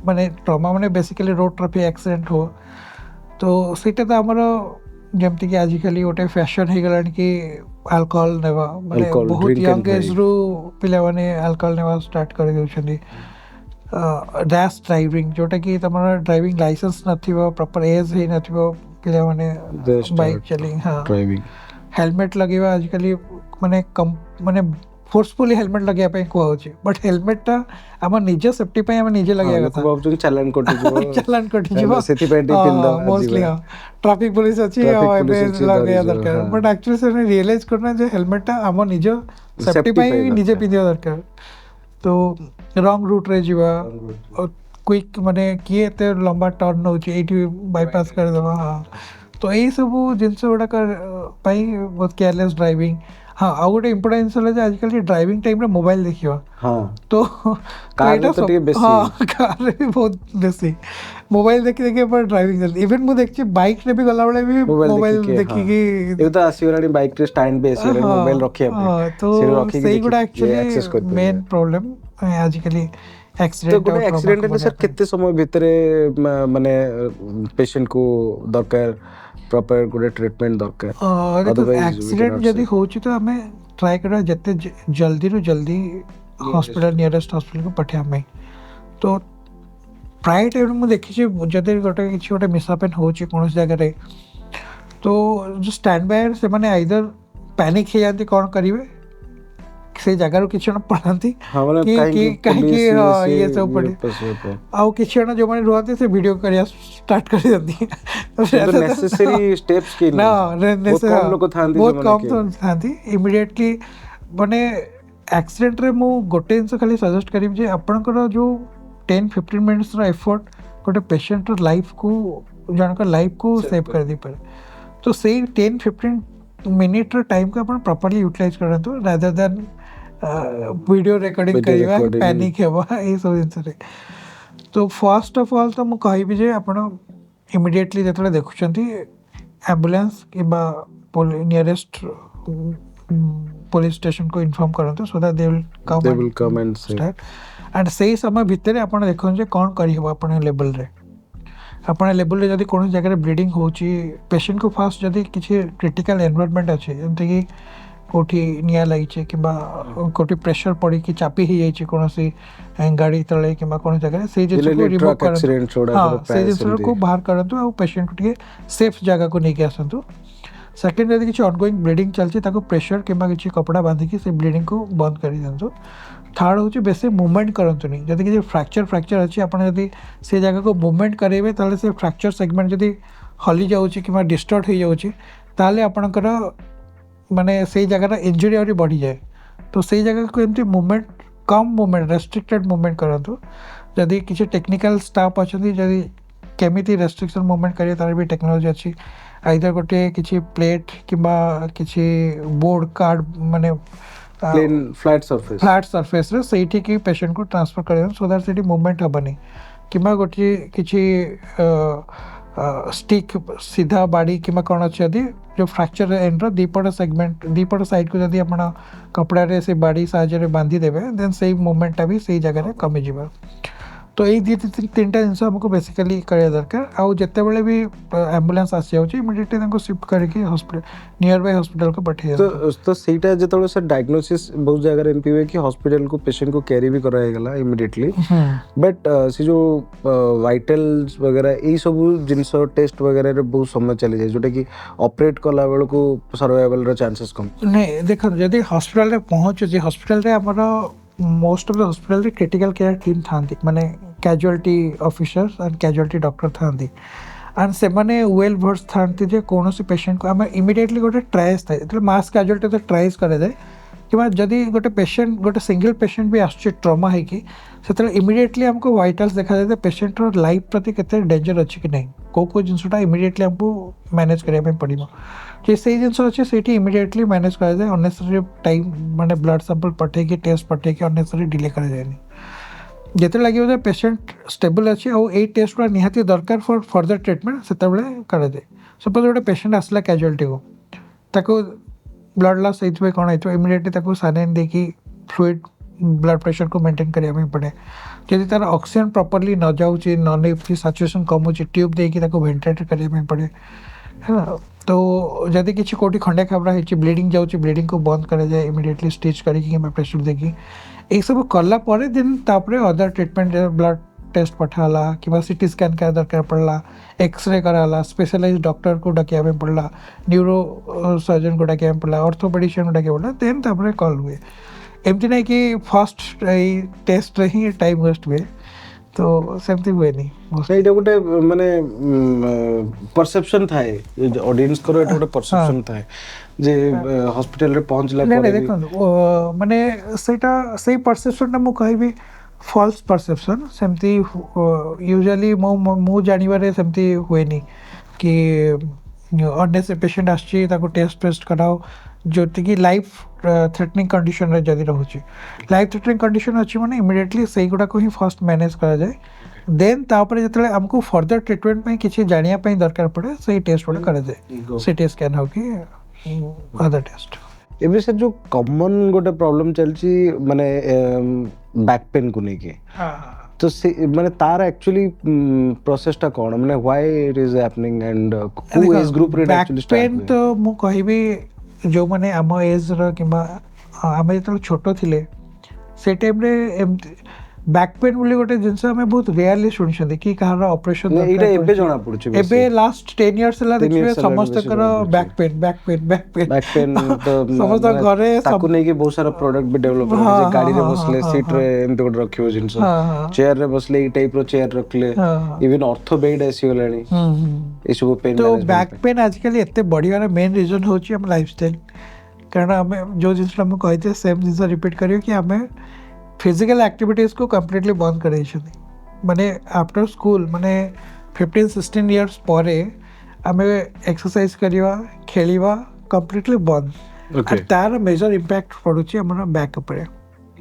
माने ट्रॉमा माने बेसिकली रोड ट्रैफिक एक्सीडेंट हो तो सेटा तो हमर जेमति कि आजिकल गोटे फैशन हो गलान कि अल्कोहल नेवा माने बहुत यंग एज रु पिला माने अल्कोहल नेवा स्टार्ट कर देउछंदी रैश ड्राइविंग जोटा कि तमरा ड्राइविंग लाइसेंस नथिबो प्रॉपर एज हे नथिबो पिला माने बाइक चली हाँ ड्राइविंग हेलमेट लगेवा आजिकल माने कम माने फोर्सफुली हेलमेट लगे पे कहउची बट हेलमेट आम निज सेफ्टी पे आम निजे लगे कथा चालान कटि जबो चालान कटि जबो सेति पे tiffin the mostly traffic police अछि एबे लगे दरकार बट एक्चुअली से रियलाइज करना जे हेलमेट आम निज सेफ्टी पे निजे पिंदिया दरकार तो रॉन्ग रूट रे जीवा क्विक माने किए एते लंबा टर्न होची एटी बाईपास कर देबा हां तो यही सब जिनस गुड़ा बहुत केयरलेस ड्राइविंग हाँ आ गोटे इम्पोर्टेंस है आजिकल ड्राइविंग टाइम रे मोबाइल देखियो हाँ तो कार तो टिके बेसी हाँ कार भी बहुत बेसी मोबाइल देखि देखि पर ड्राइविंग चलती इवन मु देखछि बाइक रे भी गला बेले भी मोबाइल देखि कि ए तो आसीरानी बाइक रे स्टैंड पे आसीरानी मोबाइल रखिया पे तो सही गुडा एक्चुअली मेन प्रॉब्लम आजिकल एक्सीडेंट तो गोटे एक्सीडेंट ने सर केते समय भितरे माने पेशेंट को दरकार प्रॉपर गोटे ट्रीटमेंट दरकार अदरवाइज एक्सीडेंट जदी होची तो हमें ट्राई करा जते जल्दी रो जल्दी हॉस्पिटल नियरेस्ट हॉस्पिटल को पठे हमें तो प्राय टाइम मु देखि छी जदि गोटे किछि गोटे मिसहैपन होची कोन जगह रे तो जो स्टैंड बाय से माने आइदर पैनिक हे जाती कोन करिवे से जगह रो किछि न पढ़ांती कि कहीं ये सब पड़े आउ किछि न जो माने रोते से वीडियो करिया स्टार्ट कर देती तो नेसेसरी स्टेप्स के ना बहुत कम लोग थांती बहुत कम तो थांती इमीडिएटली माने एक्सीडेंट रे मु गोटे इंस खाली सजेस्ट करिम जे आपनकर जो 10-15 मिनट्स रो एफर्ट गोटे पेशेंट रो लाइफ को जनकर लाइफ को सेव कर दी पर तो से 10-15 मिनट रो टाइम को अपन प्रॉपर्ली यूटिलाइज करंतु रादर देन वीडियो रिकॉर्डिंग करिवा पैनिक हेबा ए सब जिंस रे तो फर्स्ट ऑफ ऑल तो मु कहबी जे आपण इमीडिएटली जतले देखुचंती एम्बुलेंस किबा नियरेस्ट पुलिस स्टेशन को इन्फॉर्म करंतु so that they will come and start and से समय भितर आप देखते कौन करहब आप लेवल रे ଆପଣ ଲେବୁଲରେ ଯଦି କୌଣସି ଜାଗାରେ ବ୍ଲିଡ଼ିଂ ହେଉଛି ପେସେଣ୍ଟକୁ ଫାଷ୍ଟ ଯଦି କିଛି କ୍ରିଟିକାଲ୍ ଏନଭାରମେଣ୍ଟ ଅଛି ଯେମିତିକି କେଉଁଠି ନିଆଁ ଲାଗିଛି କିମ୍ବା କେଉଁଠି ପ୍ରେସର ପଡ଼ିକି ଚାପି ହେଇଯାଇଛି କୌଣସି ଗାଡ଼ି ତଳେ କିମ୍ବା କୌଣସି ଜାଗାରେ ସେଇ ଜିନିଷକୁ ରିମୁଭ୍ କରନ୍ତୁ ହଁ ସେଇ ଜିନିଷକୁ ବାହାର କରନ୍ତୁ ଆଉ ପେସେଣ୍ଟକୁ ଟିକେ ସେଫ୍ ଜାଗାକୁ ନେଇକି ଆସନ୍ତୁ सेकेंड यदि किसी ऑनगोइंग ब्लीडिंग चलती प्रेशर किंवा किसी कपड़ा बांधिकी से ब्लीडिंग को बंद कर दिंतु थर्ड हूँ बेसी मूवमेंट करतुनि जदि किसी फ्रैक्चर अच्छी आप से जगह को मूवमेंट करेंगे ताले से फ्रैक्चर सेगमेंट जदि हली जाऊँगी कि डिस्टर्ट हो जाऊँगी ताले आपणकर माने से जगह इंजुरी आहरी बढ़ी जाए तो से जगह को एमती मूवमेंट कम मूवमेंट रेस्ट्रिक्टेड मूवमेंट करूँ जदि किसी टेक्निकल स्टाफ अच्छा जदि केमिति रेस्ट्रिक्शन मूवमेंट करेंगे तार भी टेक्नोलोजी अच्छी आइदर गोटे किसी प्लेट किंबा किसी बोर्ड कार्ड माने फ्लैट सरफेस रे सेठी की पेशेंट को ट्रांसफर कर सो दैट सेठी मूवमेंट हेबनी किंबा गोटे किसी स्टिक सीधा बाड़ी किंबा कौन अच्छे यदि जो फ्रैक्चर एंड दीपट सेगमेंट दीपट साइड को जब आप कपड़ा से बाड़ी साहाଯ୍य बांधी देवे देन से मूवमेंटा भी से जगह कमिज तो यही दी तीन टा जिन आमको बेसिकली करिया दरकार आउ जिते बड़े भी एम्बुलेंस आसी जाउची इमिडिएटली शिफ्ट करके हॉस्पिटल नियर बाय हॉस्पिटल को पठे तो सेटा जेतबे से डायग्नोसिस बहुत जगह एमपी हुए कि हॉस्पिटल को पेशेंट को कैरी भी कराया गला इमिडिएटली बट से जो वाइटल्स वगैरह यही सब जिनस टेस्ट वगैरह रे बहुत समय चली जाए जोटा कि ऑपरेट कला बेल को सर्वाइवल रो चांसेस कम नहीं देखो जदी हॉस्पिटल रे पहुंच जे हॉस्पिटल रे हमरो मोस्ट ऑफ द हॉस्पिटल रे क्रिटिकल केयर टीम थांती माने casualty officers and casualty doctor थांती एंड से माने वेल वर्स थांती जे कोनोसी पेशेंट को हम इमिडिएटली गोटे ट्रायस थाए मतलब मास कैजुअलिटी तो ट्रायस करे जाए कि जदि गोटे पेशेंट गोटे सिंगल पेशेंट भी आसुचे ट्रॉमा है कि से इमिडिएटली हमको वाइटल्स देखा जाए पेशेंट रो लाइफ प्रति केते डेंजर अच्छी कि नहीं को जिनसटा इमिडिएटली हमको मैनेज करने पड़ो जे से जिन अच्छे से इमिडिएटली मैनेज करा जाए अननेसेसरी टाइम माने ब्लड सैंपल पठेकी टेस्ट पठेकी अननेसेसरी डिले करा जाए जिते लगे पेशेंट स्टेबल अच्छे और ये टेस्ट गुड़ा निहाती दरकार फॉर फर्दर ट्रीटमेंट से करा जाए सपोज गोटे पेशेंट आसला कैजुअलिटी को ताको ब्लड लॉस होइथबे कोन होइथबे इमिडिएटली ताको सालाइन देकी फ्लूइड ब्लड प्रेशर को मेंटेन करिया पड़े जदि तार ऑक्सीजन प्रॉपर्ली न जाउची न नेफी सैचुरेशन कम होची ट्यूब देकी ताको वेंटिलेटर करिया पड़े है तो जदि किसी कोटी खंडे खाबरा होची ब्लीडिंग जाउची ब्लीडिंग को बंद करा जाए इमिडिएटली स्टिच करिकी कि प्रेशर देकी ए सब कला परे दिन तापरे अदर ट्रीटमेंट ब्लड टेस्ट पठाला कि सीटी स्कैन क्या दरकार पड़ला एक्सरे कराला स्पेशलाइज डॉक्टर को डाकिया पड़ला न्यूरो सर्जन को डाकिया पड़ला ऑर्थोपेडिशियन को डाकिया पड़ला देन तापरे कॉल हुए एमती नहीं कि फर्स्ट टेस्ट रे ही टाइम वेस्ट हुए तो सेमती हुए नहीं ସେଇଟା ଗୋଟେ ମାନେ परसेप्शन थाए ऑडियंस करो एटा ଗୋଟେ परसेप्शन थाए जे हॉस्पिटल रे पहुंचला पर नहीं देखो माने सेटा सही परसेप्शन ना मु कहबी फॉल्स परसेप्शन सेमती यूजुअली मु जानिबारे सेमती हुए नहीं कि अननेसेसरी पेशेंट आछी ताको टेस्ट कराओ जोति की लाइफ थ्रेटनिंग कंडीशन रे जदी रहउची लाइफ थ्रेटनिंग कंडीशन अछि माने इमिडिएटली सेही गुडा को ही फर्स्ट मैनेज करा जाए देन तापर जतले हमको फर्दर ट्रीटमेंट में किछि जानिया पई दरकार पड़े सही टेस्ट गुडा करा जाए सीटी स्कैन हो कि अदर टेस्ट एबे से जो कॉमन गोटे प्रॉब्लम चलची माने बैक पेन को लेके तो माने तार एक्चुअली प्रोसेसटा कोन माने why it is happening and who age group रे एक्चुअली स्टार्ट पेन तो मु कहबी जो मैंने आम एज रिंबा आम जो छोट थिले से टाइम रे बैक पेन बोली गोटे जिनस आम बहुत रेयरली शुणी कि कहार ऑपरेशन एबे जणा पड़छ एबे लास्ट 10 इयर्स ला देखिबे समस्त कर बैक पेन तो समस्त घरे ताकू नै कि बहुत सारा प्रोडक्ट भी डेवलप हो जे गाड़ी रे बसले सीट रे एमते गोटे रखियो जिनस चेयर रे बसले ई टाइप रो चेयर रखले इवन ऑर्थो बेड आसी गलानी ए सब पेन तो बैक पेन आजकल एते बढ़ियार मेन रीजन होची हम लाइफस्टाइल कारण हमें जो जिनस हम कहते सेम जिनस रिपीट करियो कि हमें फिजिकल एक्टिविटीज को कंप्लीटली बंद कर माने आफ्टर स्कूल माने 15-16 इयर्स परे आमे एक्सरसाइज करिवा खेलिवा कंप्लीटली बंद तार मेजर इंपैक्ट पड़ुची हमर बैक ऊपर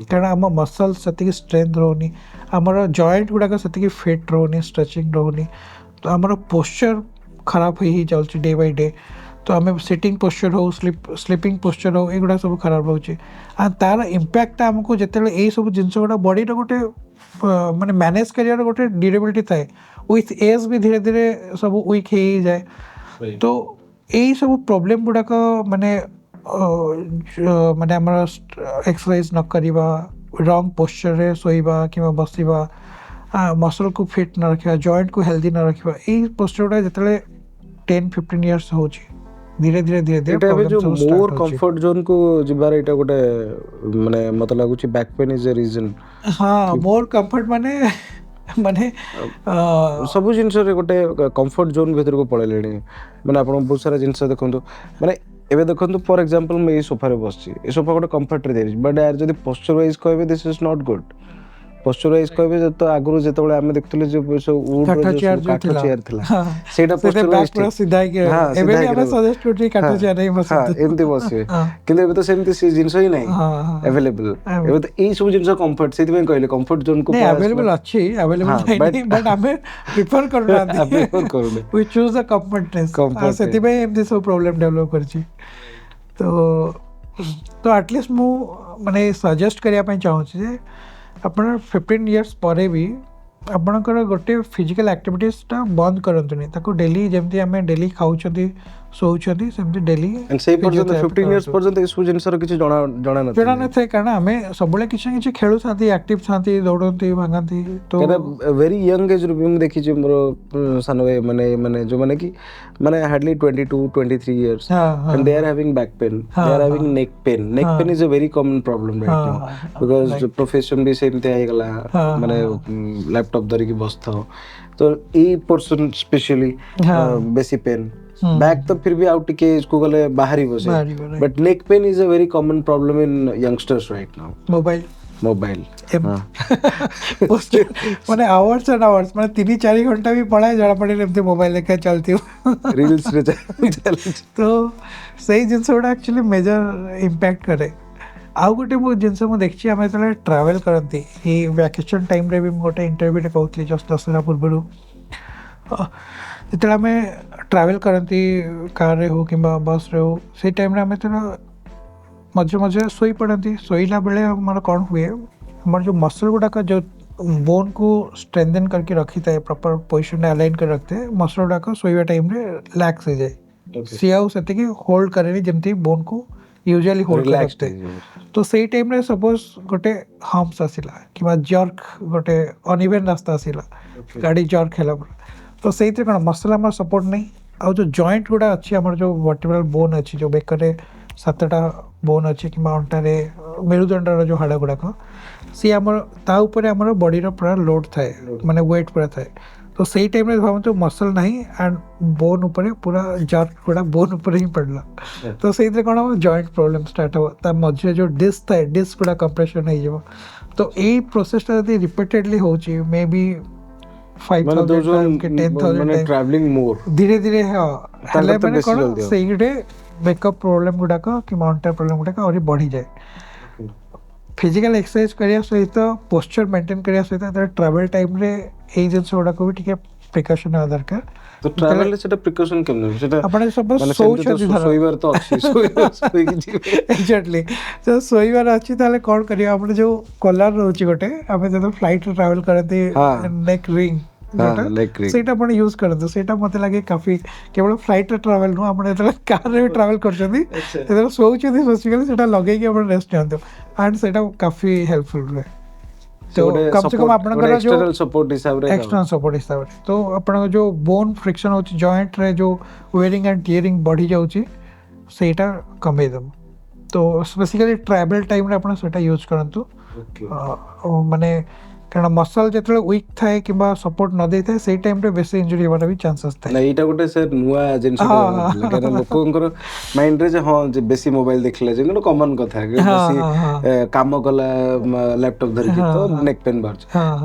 कारण आम मसल सेतिकी स्ट्रेंथ रोनी हमर जॉइंट गुडाक सेतिकी फिट रोनी स्ट्रेचिंग रोनी तो हमर पोस्चर खराब ही चलची डे बाय डे तो आम सिटिंग पोस्चर हो स्लीपिंग पोस्चर हो एगुड़ा सब खराब रोचे आ तार इंपैक्ट आमको जिते यही सब जिन गुड़ा बॉडी गोटे माने मैनेज करियर गोटे ड्यूरेबिलिटी थाए विथ एज भी धीरे धीरे सब वीक हो जाए तो यही सब प्रोब्लेम गुड़ाक माने माने आमर एक्सरसाइज न करवा रंग पोस्चर रे सोइबा कि बसवा मसल को फिट न रखा जॉइंट को हेल्दी न रखा यही पोस्चर गुड़ा जिते 10-15 इयर्स हो धीरे धीरे धीरे धीरे एटा भी जो problem सब मोर start होची। कंफर्ट जोन को जिबार एटा गोटे माने मत लागुची back pain is a reason हाँ मोर कंफर्ट माने माने सब जिनस रे गोटे कंफर्ट जोन भीतर को पळेलेनी माने आपण बहुत सारा जिनस देखंतु माने एबे देखंतु फॉर एग्जांपल मैं ए सोफा रे बसची ए सोफा गोटे कंफर्ट रे देरी बट यार जदी पोस्चर वाइज कहबे this is not good posture wise कहबे तो आगुरु जेतबेले आमे देखथले जो वुड काठा जो चेयर जो काठ थिला चेयर थिला हाँ सेटा सेटा पोस्चर बैक वाइज पूरा सीधा के हाँ, एबे सीधा भी के हमें रहो। सजेस्ट करते काठा चेयर नहीं बस हाँ एमती बसिबे हाँ किंतु एबे तो सेमती से जिनस ही नहीं हाँ हाँ अवेलेबल एबे तो ए सब जिनस कंफर्ट सेति में कहले कंफर्ट जोन को नहीं अवेलेबल अच्छी अवेलेबल हाँ, नहीं बट हमें प्रिफर करना prefer करूने we choose the comfortness Comfort, सेति में एमती सब प्रॉब्लम डेवलप करची तो एटलिस्ट मु माने सजेस्ट करिया पई चाहूँ जे अपन 15 इयर्स परे भी आपणकर गोटे फिजिकल एक्टिविटीजटा बंद करंतुनी ताको डेली जेमती आमे डेली खाउछथि सोउछथि सेमती डेली एंड से पर्यंत 15 इयर्स पर्यंत ए सब जिनस र किछि जणा न जोड़ा न थे कारण आमे सबले किछ न किछ खेलु थांती एक्टिव थांती दौड़ंती भांगंती तो केना वेरी यंग एज रू भी देखि जे मोर सान भाई माने जो माने कि माने हार्डली 22-23 इयर्स हाँ and they are having back pain हाँ, they are having neck pain is a very common problem right हाँ, now because profession भी सेमते आइ गला हाँ, माने लैपटॉप धरि की बसथा तो ए पर्सन स्पेशली बेसी पेन बैक तो फिर भी आउट के इसको गले बाहरी बसे बाहरी बसे। But neck pain is a very common problem in youngsters right now mobile mobile माने आवर्स एंड आवर्स माने 3-4 घंटा भी पढ़ाए जड़ा पड़े एमती मोबाइल लेके चलती हो रील्स रे चल तो सही जिनस गुड़ा एक्चुअली मेजर इम्पैक्ट करे आउ गोटे मो जिनस मु देखछि हम जतले ट्रैवल करंती ई वैकेशन टाइम रे भी मु गोटे इंटरव्यू रे कहउतली जस्ट दसरा पूर्वरु जितने आम ट्रैवल करती कार रे हो कि बस रे हो से टाइम आम तो मझे मझे शोई पड़ती शोला बेले हमार कौन हुए हमार जो मसल गुड़ाक जो बोन को स्ट्रेंथन करके रखी था प्रॉपर पोजिशन अलाइन कर रखते मसल गुड़ाक शोवा टाइम रे लैक्स हो जाए सी आउ से होल्ड करे जमती बोन को यूजुअली होल्ड कर रखते तो सही टाइम रे सपोज गोटे हम्प्स आसिला कि जर्क गोटे अनइवन रास्ता आसिला गाड़ी जर्क है तो से कौन मसल आम सपोर्ट नहीं आउ जो जॉइंट गुड़ा अच्छी आम जो वर्टिब्रल बोन अच्छी जो बेकर 7टा बोन अच्छी कि अंटारे मेरुदंडर जो हाड़ गुड़ाक सी आम तापर बॉडीर पूरा लोड थाए माने वेट पूरा थाए तो सही टाइम रे भावतु मसल नहीं एंड बोन ऊपर पूरा जर्क गुड़ा बोन ऊपर ही पड़ला तो से कौन जॉइंट प्रॉब्लम स्टार्ट हो मझे जो डिस्क थाए डिस्क गुड़ा कंप्रेशन हो तो यही प्रोसेसटा यदि रिपीटेडली होची मे बी 5,000 के 10,000 ट्रैवलिंग मोर धीरे धीरे हाँ हेले तो माने बेसी कौन जल्दी हो। सही गुटे मेकअप प्रॉब्लम गुड़ाक कि माउंटेन प्रॉब्लम गुड़ाक और बढ़ी जाए फिजिकल एक्सरसाइज करिया सहित पोस्चर मेंटेन करिया सहित ट्रैवल टाइम रे एई जिंस गुड़ाक भी टिके प्रिकॉशन आ दरकार तो ट्रैवल रे सेटा प्रिकॉशन केम सेटा आपण सब माने सोचछथि धर सोइबार तो अछि सोइ कि जीवे एग्जैक्टली तो सोइबार अछि ताले कोन करिया आपण जो कलर रहउची गोटे आमे जब फ्लाइट रे ट्रैवल करते हाँ। नेक रिंग हाँ, neck ring। सेटा आपण यूज करते सेटा मते लागे काफी केवल फ्लाइट रे ट्रैवल नु आपण एतले कार रे ट्रैवल करछथि एतले सोचछथि बेसिकली सेटा लगे कि आपण रेस्ट नियंतो एंड सेटा काफी हेल्पफुल रहे तो कम से कम आपनकर जो एक्सटर्नल सपोर्ट हिसाब रे एक्सटर्नल सपोर्ट हिसाब रे तो आपन जो बोन फ्रिक्शन होची जॉइंट रे जो वेयरिंग एंड टियरिंग बढ़ी जाउची सेटा कमे दम तो स्पेसिफिकली ट्रैवल टाइम रे आपण सेटा यूज करंतु माने कारण मसल जेतले वीक थाए किबा सपोर्ट न देथाए सेही टाइम रे बेसी इंजरी होबार भी चांसेस थाए ना एटा गोटे सर नुवा जिंस कारण लोकंकर माइंड रे जे हां जे बेसी मोबाइल देखले जे कॉमन कथा कि बेसी काम कला लैपटॉप धरि तो neck pain bar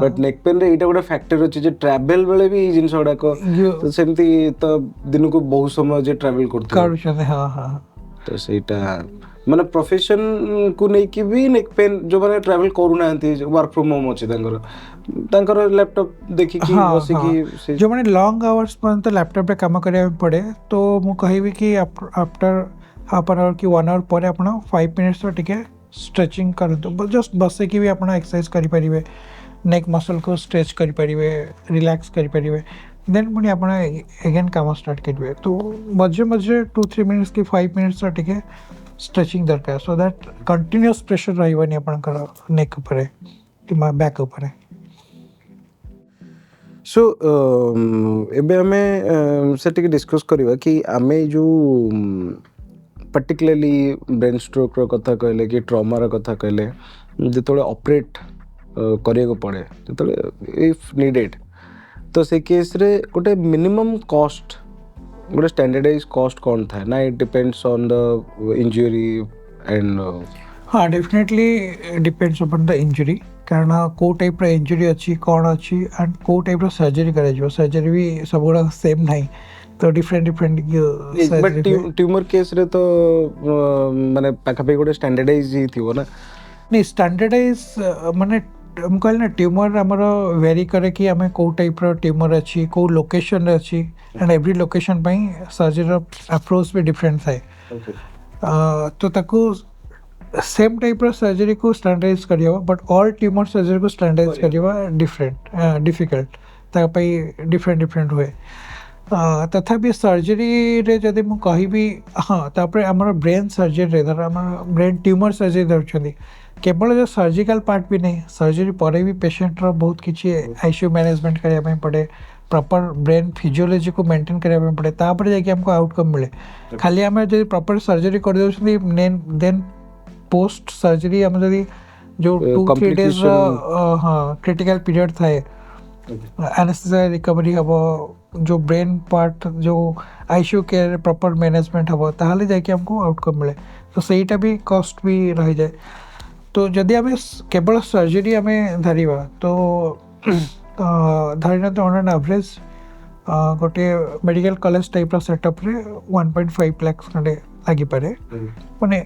but neck pain रे एटा गोटे फैक्टर अछि जे ट्रैवल बेले भी जिंस ओडा को तो सेमती तो दिन को बहुत समय जे ट्रैवल करते हां हां तो सेटा माने प्रोफेशन को नै कि भी नेक पेन जो माने ट्रैवल करू नांती वर्क फ्रॉम होम अछि तांकर लैपटॉप देखि कि बसी कि जो माने लॉन्ग आवर्स पर तो लैपटॉप पे काम करिया पड़े तो मु कहिबी कि आफ्टर हाफ एन आवर कि 1 आवर पर आपण 5 मिनिट्स तो टिके स्ट्रेचिंग कर दो जस्ट बसे कि भी आपण एक्सरसाइज करि परिबे नेक मसल को स्ट्रेच करि परिबे रिलैक्स करि परिबे देन पुणी आपण अगेन काम स्टार्ट करिवे तो मझे मझे 2-3 मिनिट्स की 5 मिनिट्स टिके स्ट्रेचिंग दरकार सो दैट कंटिन्यूअस प्रेशर रहइबनी आपनकर नेक ऊपर किमा बैक ऊपर सो एबे आमे से टिके डिस्कस करबा कि आमे जो पर्टिकुलरली ब्रेन स्ट्रोक रो कथा कहले कि ट्रॉमा रो कथा कहले जेतोले ऑपरेट करिया को पड़े जेतोले इफ नीडेड तो से केस रे गोटे मिनिमम कॉस्ट गोटे स्टैंडर्डाइज कॉस्ट कौन था ना it depends on the injury and हाँ definitely depends upon the injury कारण को टाइप इंजरी अच्छी कौन अच्छी एंड को टाइप सर्जरी कर सर्जरी भी सब गुड़ा सेम नहीं तो different different but tumour case रे तो माने पाखापाखि गोटे स्टैंडर्डाइज ही थिवो ना नहीं स्टैंडर्डाइज माने हम कहले ना ट्यूमर आमर वेरी करे कि आम कौ टाइप ट्यूमर अच्छी कौ लोकेशन अच्छी and every location surgery approach भी डिफरेंट थाए तो ताकू सेम टाइप सर्जरी को स्टैंडर्डाइज करिया बट ऑल ट्यूमर सर्जरी को स्टैंडर्डाइज करिया डिफरेंट डिफिकल्ट डिफरेंट डिफरेंट हुए तथापि सर्जरी रे जदि मु कहिबी हाँ तापर हमर ब्रेन सर्जरी धर हमर ब्रेन ट्यूमर सर्जरी धरछथि केवल जो सर्जिकल पार्ट भी नहीं सर्जरी पर भी पेशेंट रो बहुत किछि आईसीयू मैनेजमेंट करिया ପାଇଁ पड़े प्रॉपर ब्रेन फिजियोलॉजी को मेंटेन करिया ପାଇଁ पड़े तापर जाके हमको आउटकम मिले खाली हम जदि प्रॉपर सर्जरी कर देउछथि देन पोस्ट सर्जरी हम जदि जो 2-3 डेज हाँ क्रिटिकल पीरियड थाए एनेस्थेसिया रिकवरी हबो जो ब्रेन पार्ट जो आईसीयू केयर प्रॉपर मैनेजमेंट हबो ताहले जाके हमको आउटकम मिले तो सेटा भी कॉस्ट भी रह जाए तो जदि आम केवल सर्जरी आम धरिबा तो धरिना तो ऑन एन एवरेज गोटे मेडिकल कॉलेज टाइप सेटअप रे 1.5 लाख खंडे लगी पारे माने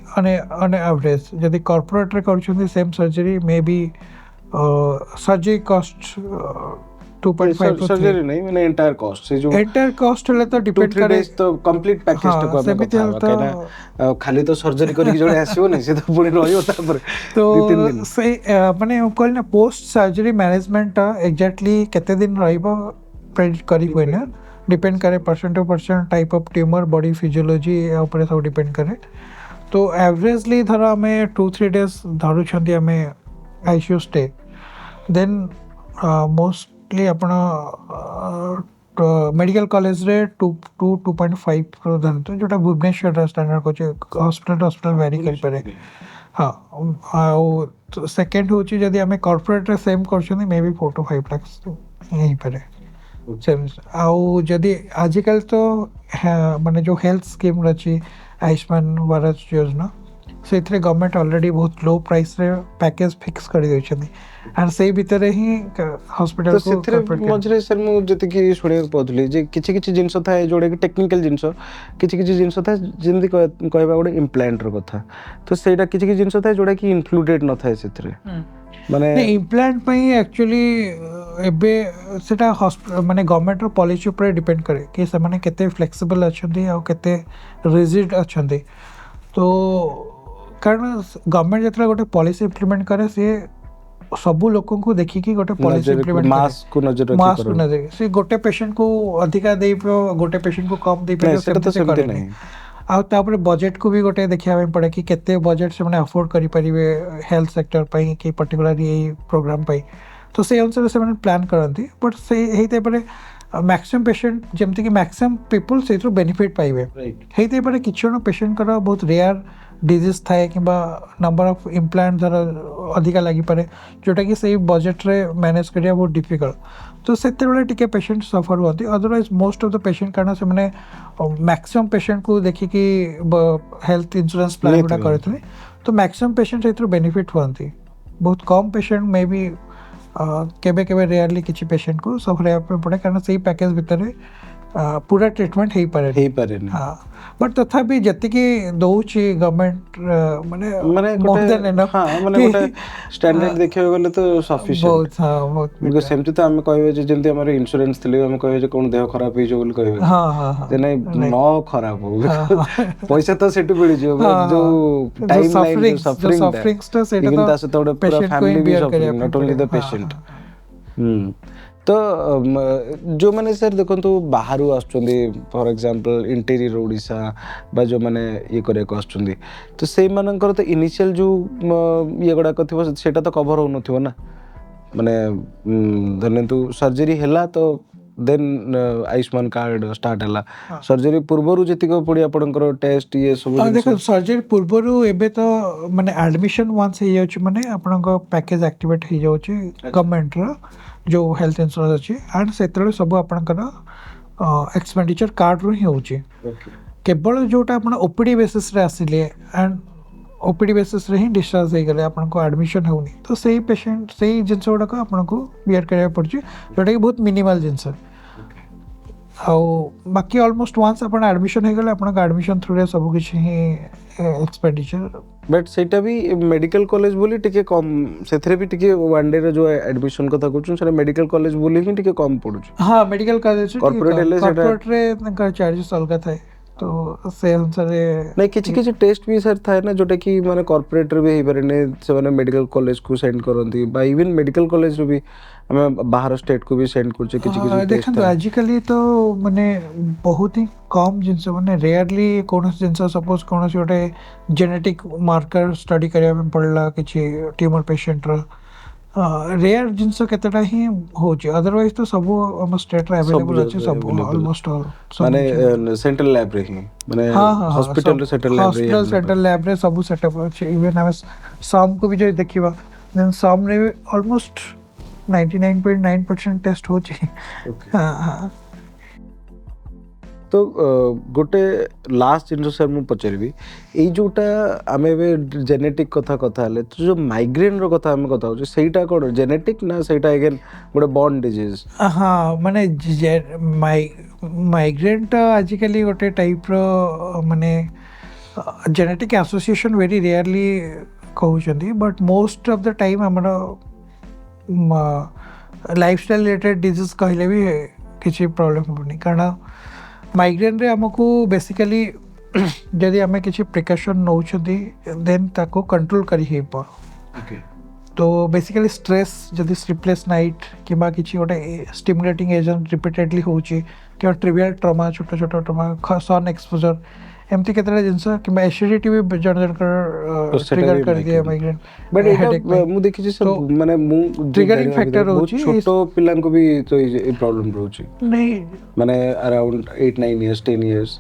ऑन एवरेज जदि कॉर्पोरेट रे करछुंदी same surgery may be surgery cost 2.5 surgery नहीं माने एंटायर कॉस्ट से जो एंटायर कॉस्ट हले तो डिपेंड करे तो कंप्लीट पैकेज को हम कहना खाली तो सर्जरी करी जोड़े आसीबो नहीं से तो पुणी रहियो तापर तो से माने कहल ना पोस्ट सर्जरी मैनेजमेंट एग्जैक्टली केते दिन रहिबो प्रेडिक्ट करी कोइ ना डिपेंड करे percent two percent type of tumour body physiology ऊपर सब डिपेंड करे तो एवरेजली धर हमें 2-3 डेज धरु छंदी हमें आईसीयू स्टे देन मोस्टली आपण मेडिकल कॉलेज रे 2.5 धरतो जोटा भुवनेश्वर स्टैंडर्ड को हॉस्पिटल वेरी कर पारे हाँ आ सेकंड होची जदी हमें कॉर्पोरेट रे सेम करछनी मे बी 4 to 5 लाख यही पारे आउ जदि आजिकल तो माने जो हेल्थ स्कीम रची आयुष्मान भारत योजना से गवर्नमेंट ऑलरेडी बहुत लो प्राइस रे पैकेज फिक्स कर दैछथि एंड से भीतर ही हॉस्पिटल को मझरे सर मु जति कि सुने पथली जे किछि किछि जिंस थाए जोडे कि टेक्निकल जिंस किछि किछि जिंस थाए जेंदी कहबा गोटे इम्प्लांट रो कथा तो सेटा किछि किछि जिंस थाए जोडा कि इंक्लूडेड न थाए सेथरे माने इम्प्लांट पई एक्चुअली एबे सेटा माने गवर्नमेंट रो पॉलिसी ऊपर डिपेंड करे कि से माने केते फ्लेक्सिबल अछंती आ केते रिजिड अछंती तो कारण गवर्नमेंट जतरा गोटे पॉलिसी इंप्लीमेंट करे से सब लोगों को देखी कि गोटे पॉलिसी इंप्लीमेंट मास को नजर से गोटे पेशेंट को अधिका दे गोटे पेशेंट को कम दे तो सेमते नहीं आ तापर बजट को भी गोटे देखिया में पड़े कि केते बजट से माने अफोर्ड करि परिबे हेल्थ सेक्टर पई कि पर्टिकुलरली ए प्रोग्राम पई तो से अनुसार से माने प्लान करंती बट से हेते परे मैक्सिमम पेशेंट जेमति कि मैक्सिमम पीपल से बेनिफिट पाइबे हेते परे किछन पेशेंट कर बहुत रेयर डिजीज थाए कि नंबर ऑफ इम्प्लांट धर अधिका लगी पारे जोटा कि सही बजेट रे मैनेज करिया बहुत डिफिकल्ट तो सेते बेले टिके पेशेंट सफर होती otherwise most of the patient कारण से माने मैक्सिमम पेशेंट को देखि कि हेल्थ इंश्योरेंस प्लान गुडा करथि तो मैक्सिमम पेशेंट सेत्र बेनिफिट होती बहुत कम पेशेंट मे बी केबे केबे रेयरली किछि पेशेंट को सफर पड़े कारण सही पैकेज भीतर पूरा ट्रीटमेंट हे पारे हां बट तथापि जति कि दउछि गवर्नमेंट माने मोर देन एनफ हां माने गोटे स्टैंडर्ड देखियो गले तो सफिशिएंट बहुत हां बहुत बिकॉज़ सेमति तो हम कहबे जे जेंति हमर इंश्योरेंस थिले हम कहबे जे कोन देह खराब हे जो बोल कहबे हां हां जे नै न खराब हो पैसा तो सेटु मिल जो जो टाइम लाइन जो सफरिंग तो सेटा तो पूरा फैमिली भी suffering not only the patient hmm. तो जो मैंने सर देखो बाहर आसुँच फॉर एग्जांपल इंटीरियर ओडिशा बा जो मैंने ये करने को आसुँच तो से मानकर तो इनिशियल जो ये गुड़ाक थी सेटा तो कवर हो ना माने धरतु सर्जरी हैला तो देन आयुष्मान कार्ड स्टार्ट हैला हाँ। सर्जरी पूर्व जी पड़ी आपंकर टेस्ट ये सब देखो सर्जरी पूर्व एबे तो माने एडमिशन वंस हो जाउची माने आपनक पैकेज एक्टिवेट हो जाउची गवर्नमेंट रो जो हेल्थ इंश्योरेंस अछि एंड सेतले सब आपनकर एक्सपेंडिचर कार्ड रो ही होउची केवल जोटा आपण ओपीडी बेसिस रे आसिले एंड ओपीडी बेसिस रे ही डिस्चार्ज हो गले आपनको एडमिशन होनी तो सही पेशेंट सही जिनस गुड़ाक आपनको बियर करिया पड़ची जोटा कि बहुत मिनिमल जिनस आउ बाकी ऑलमोस्ट वंस आपण एडमिशन हो गले आपनको एडमिशन थ्रू रे सब किछि ही एक्सपेंडिचर बट सेटा भी मेडिकल कॉलेज बोली टिके कम सेथरे भी टिके वन डे रे जो एडमिशन कथा कहछु सेटा मेडिकल कॉलेज बोली ही टिके कम पड़ुछ हाँ मेडिकल कॉलेज कॉर्पोरेट रे चार्जेस अलग थाए तो से अनुसार नहीं किछि टेस्ट भी सर थाए ना जोटा कि माने कॉर्पोरेट रे भी हे पारे ने से माने मेडिकल कॉलेज को सेंड करंती बा इवन मेडिकल कॉलेज रे भी हमें बाहर स्टेट को भी सेंड करछे किछि देखो आजिकली तो माने बहुत ही कम जिनस माने रेयरली कोनस जिनस सपोज कोनस गोटे जेनेटिक मार्कर स्टडी करिया में पड़ला किछि ट्यूमर पेशेंट रो रेयर जिनस केतटा ही होची अदरवाइज तो सब हम स्टेट रे अवेलेबल अछि सब ऑलमोस्ट ऑल माने सेंट्रल लैब रे ही माने हॉस्पिटल रे सेंट्रल लैब रे सब सेटअप अछि इवन हम सम को भी जो देखिबा देन सम रे ऑलमोस्ट 99.9% टेस्ट होची हां हां तो गोटे लास्ट जिन सर मुझे पचारि ये जोटा आम जेनेटिक कथा हेले तो जो माइग्रेन रो कथा आम कथा होचे सेटा कोन जेनेटिक ना सेटा अगेन गोटे बॉर्न डिजीज हाँ माने माइग्रेन तो आजिकली गोटे टाइप रो माने जेनेटिक एसोसिएशन वेरी रेयरली कहउछंदी but most of the time हमरा लाइफस्टाइल रिलेटेड डिजीज कहले भी किसी प्रॉब्लम होनी कारण माइग्रेन रे हमको बेसिकली जदि आम किसी प्रिकॉशन नौछदी देन ताको कंट्रोल करी हे प तो बेसिकली स्ट्रेस जदि स्लीपलेस नाइट किबा किसी गोटे स्टिमुलेटिंग एजेंट रिपीटेडली होची कि ट्रिवियल ट्रॉमा छोटा छोटा ट्रॉमा सन एक्सपोजर एमती केतरा जिंस कि एसिडिटी भी जन जन कर ट्रिगर कर दिए माइग्रेन बट हेडेक मु देखि जे सब माने मु ट्रिगरिंग फैक्टर होची छोटो पिलान को भी तो ये प्रॉब्लम रहउची नहीं माने अराउंड 8 9 इयर्स 10 इयर्स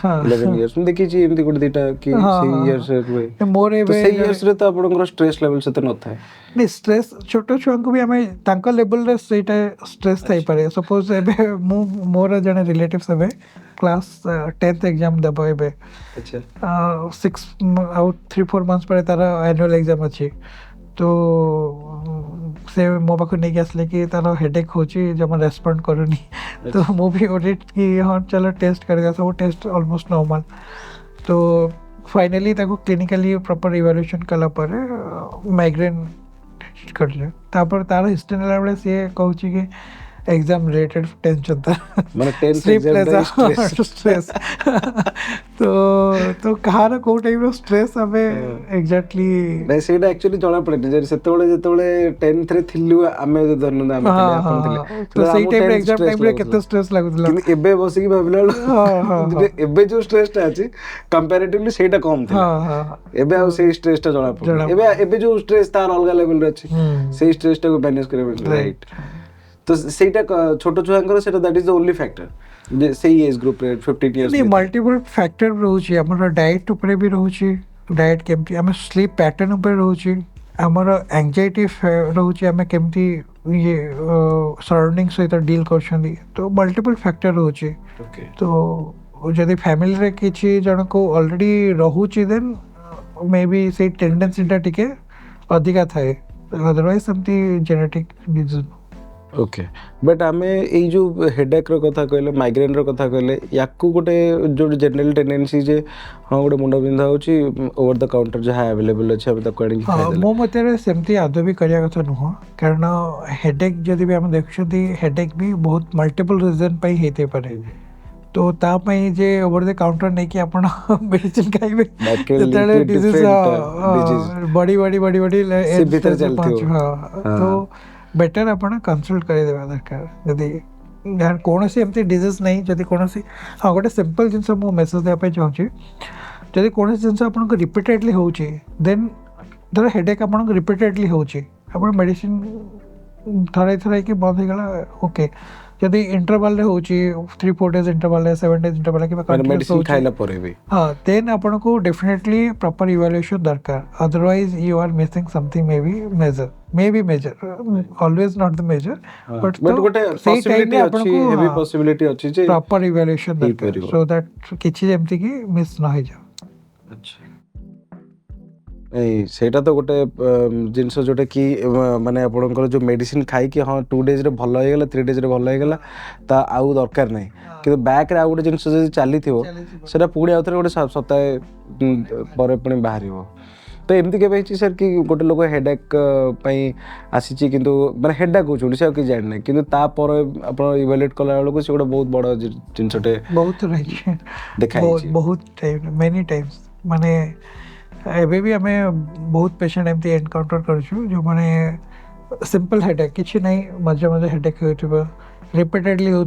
11 इयर्स मु देखि जे एमती गुड दिटा कि 6 इयर्स रे मोर एबे 6 इयर्स रे तो आपनकर स्ट्रेस लेवल से तो न थाए नहीं स्ट्रेस छोटो छुआ को भी हमें तांका लेवल रे सेटा स्ट्रेस थाई पारे सपोज एबे मु मोर जने रिलेटिव्स एबे क्लास 10th एग्जाम देबो एबे अच्छा 6 आउट 3-4 मंथ्स पर तारा एनुअल एग्जाम अछि तो से मो पाखु नहीं आसले कि तार हेडेक होची जब रेस्पॉन्ड करूनी तो मो भी ऑडिट कि हाँ चलो टेस्ट कर सब टेस्ट ऑलमोस्ट नॉर्मल तो फाइनली ताको क्लिनिकली प्रॉपर इवैल्यूएशन कला पर माइग्रेन कर तापर तार हिस्ट्री नेला बेले से कहूची कि एग्जाम रिलेटेड टेंशन था माने 10th एग्जाम स्ट्रेस तो कहार को टाइप रो स्ट्रेस हमें एग्जैक्टली नहीं सेटा एक्चुअली जणा पड़े जे सेतोले 10th रे थिलु आमे धरन आमे थिले तो सही टाइम रे एग्जाम टाइम रे केते स्ट्रेस लागुतला कि एबे बसी कि भाबला हां एबे जो स्ट्रेस ता अछि कंपैरेटिवली सेटा कम थिला हां एबे आ से स्ट्रेस ता जणा पड़े एबे जो स्ट्रेस तार अलग लेवल रे अछि से स्ट्रेस ता को मैनेज करे राइट तो सेटा छोटो छुआंकर सेटा that is the only factor जे सेही एज ग्रुप रे 15 इयर्स नहीं मल्टीपल फैक्टर रहउची हमर डाइट ऊपर भी रहउची डाइट केमती हम स्लीप पैटर्न ऊपर रहउची हमर एंजाइटी रहउची हम केमती ये सराउंडिंग सहित डील करछंदी तो मल्टीपल फैक्टर रहउची तो जदि फैमिली रे किछि जण को ऑलरेडी रहउची देन मे बी से टेंडेंसी टा टिके अधिका थाए अदरवाइज समथि जेनेटिक डिजीज ओके बट आमे ए जो हेडेक रो कथा कहले माइग्रेन रो कथा कहले याकू गोटे जो जनरल टेंडेंसी जे हां गोटे मुंड बिंधा होची ओवर द काउंटर जहा अवेलेबल अछि अब तक काढी खाइ देले मो मते रे सेमती आदो भी करिया कथा नुह कारण हेडेक जदि भी हम देखछथि हेडेक भी बहुत मल्टीपल रीजन पई हेते पारे तो ता पई जे ओवर द काउंटर नै कि आपण मेडिसिन खाइबे ततले डिजीज बड़ी से भीतर चलती हो तो बेटर आपण कनसल्ट करदेवा दरकार जदि यार कौनसी एमती डिजीज नहीं जदि कौनसी हाँ गोटे सिंपल जिनस मु मेसेज देवाई चाहूँगी जदि कौन जिनस आपको रिपीटेडली होची देन धर हेडेक आपको रिपीटेडली होची आप मेडिसिन थरे थरे कि बंद हो गला ओके जदि इंटरवल रे होची 3-4 डेज इंटरवल रे 7 डेज इंटरवल कि कंटिन्यूस मेडिसिन खाइला परे भी हाँ देन आपन को डेफिनेटली प्रॉपर इवैल्यूएशन दरकार otherwise you are missing something maybe major always not the major but गोटे पॉसिबिलिटी अछि हेवी पॉसिबिलिटी अछि जे प्रॉपर इवैल्यूएशन दरकार सो दैट किछि जेमति कि मिस न हो जाओ अच्छा नहीं सेटा तो गोटे जिनस जोटा कि माने आपनकर जो मेडिसिन खाई कि हाँ 2 डेज रे भल हो गेला 3 डेज रे भल हो गेला ता आउ दरकार नहीं कि बैक रे आ गोटे जिनस जे चली थिवो सेटा पुणी आउथरे गोटे सप्ताह पर पुणी बाहरिवो तो एमती केबे हिची सर कि गोटे लोक हेडेक पई आसीची किंतु माने हेडेक हो छोडी से कि जान नहीं किंतु ता पर आपण इवैल्यूएट कला लोक से गोटे बहुत बड़ जिनसटे बहुत रही देखाई बहुत टाइम मेनी टाइम्स माने एबे भी आम बहुत पेशेंट एमती एनकाउंटर करूँ जो मैंने सिंपल हेडेक किसी नहीं मजे मजे हेडेक हो रिपीटेडली हो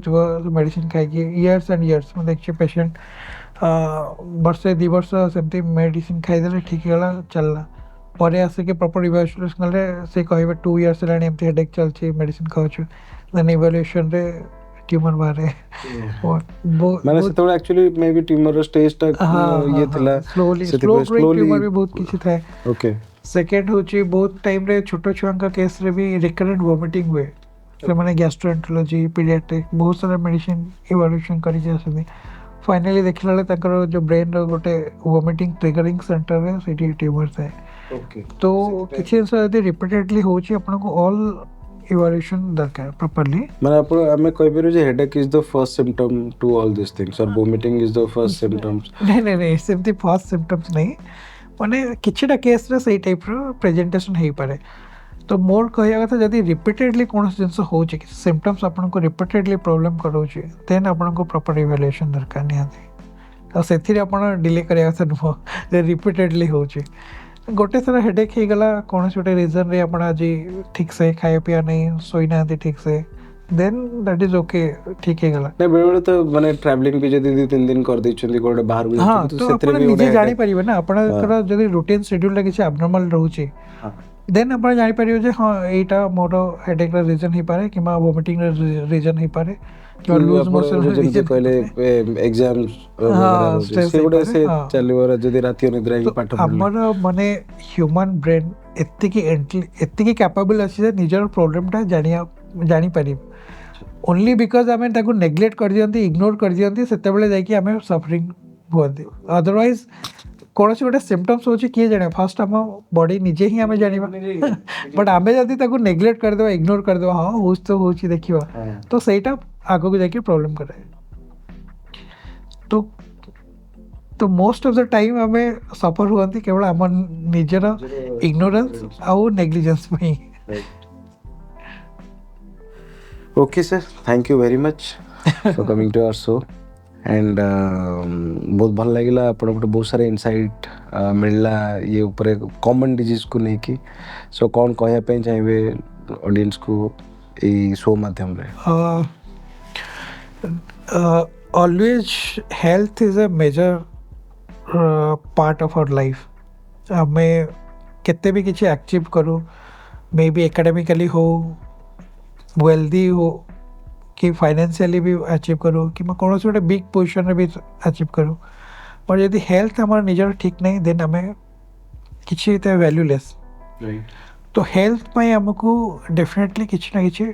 मेडिसिन खाई इयर्स एंड इयर्स मैं देखिए पेशेंट वर्षे 2 वर्ष सेमती मेडिसिन खाईदे ठीक गला चलला पर आसिक प्रॉपर इवैल्यूएशन से कहे 2 इयर्स एमती हेडेक चलती मेडिसिन खाऊ देन इवैल्यूएशन रे ट्यूमर बारे माने से तो actually may be tumour stage तक ये थिला स्लोली ट्यूमर भी बहुत किछि था ओके सेकंड होची बहुत टाइम रे छोटो छुआंका केस रे भी रिकरेंट वोमिटिंग हुए से माने गैस्ट्रोएंटरोलॉजी पीडियाट्रिक बहुत सारा मेडिसिन इवैल्यूएशन करी जासनी फाइनली देखला तकर जो ब्रेन रो गोटे वोमिटिंग ट्रिगरिंग सेंटर रे सेठी ट्यूमर है ओके तो किछि यदि रिपीटेडली होची आपन को ऑल evaluation दरकार properly माने आपण हमें कहि परु जे headache is the first symptom to all this things और vomiting is the first symptoms नहीं सेमती फर्स्ट सिम्पटम्स नहीं माने किछटा केस रे सही टाइप रो प्रेजेंटेशन हेई पारे तो मोर कहया कथा जदी रिपीटेडली कोन जिंस होची कि सिम्पटम्स आपण को रिपीटेडली प्रॉब्लम करोची देन आपण को प्रॉपर इवैल्यूएशन दरकार निहाती तो सेथिरे आपण डिले करया कथा नुहो जे रिपीटेडली होची गोटे थर हेडेक हो गला कौन गोटे रिजन रे आपण आज ठीक से खाया पिया नहीं सोई ना ठीक से देन दैट इज ओके ठीक है गला नहीं बेले तो माने ट्रैवलिंग भी जदी 2-3 दिन कर दै छथि कोडे बाहर भी हां तो सेतरे भी निजे जानि परिबे ना आपण जदी रूटीन शेड्यूल ला किछ एब्नॉर्मल रहउची देन आपण जानि परिबे जे हां एटा मोर हेडेक रा रीजन ही पारे किमा वोमिटिंग रा रीजन ही पारे कि लूज मोशन रीजन कहले एग्जाम्स से गोटे से चलिवर जदी राती निद्रा की पाठ हमर माने ह्यूमन ब्रेन एत्तिकी कैपेबल अछि जे निजर प्रॉब्लम ता जानि पारि ओनली बिकॉज आमे ताको नेग्लेक्ट कर दियंती इग्नोर कर दियंती सेते बेले जाई कि आमे सफरिंग होती अदरवाइज कौन गोटे सिम्पटम्स होची किए जाने फर्स्ट आम बॉडी निजे ही आमे जानिबा बट आमे जदी ताको नेग्लेक्ट कर देबा इग्नोर कर देबा हां होस तो होची देखिबा तो सेटा आगो को जाके प्रॉब्लम करे तो मोस्ट ऑफ द टाइम हमें सफर हुआ केवल आम निजर इग्नोरेंस आउ नेग्लिजेंस में okay sir thank you very much for coming to our show and बहुत भल लगिला आपण गोटे बहुत सारे इनसाइट मिलला ये ऊपर कॉमन डिजीज को नहीं कि सो कौन कहया पे चाहिए ऑडियंस को ए शो माध्यम रे always health is a major part of our life हमें केते भी किसी अचीव करूँ मे बी एकेडमिकली हो वेल्दी हो कि फाइनेंशियली भी अचीव करूँ कि कौन गोटे बिग पोजिशन में भी अचीव करूँ पर यदि हेल्थ हमारा निजर ठीक नहीं देन हमें किसी वैल्यूलेस तो हेल्थ पे आमको डेफिनेटली किसी ना किसी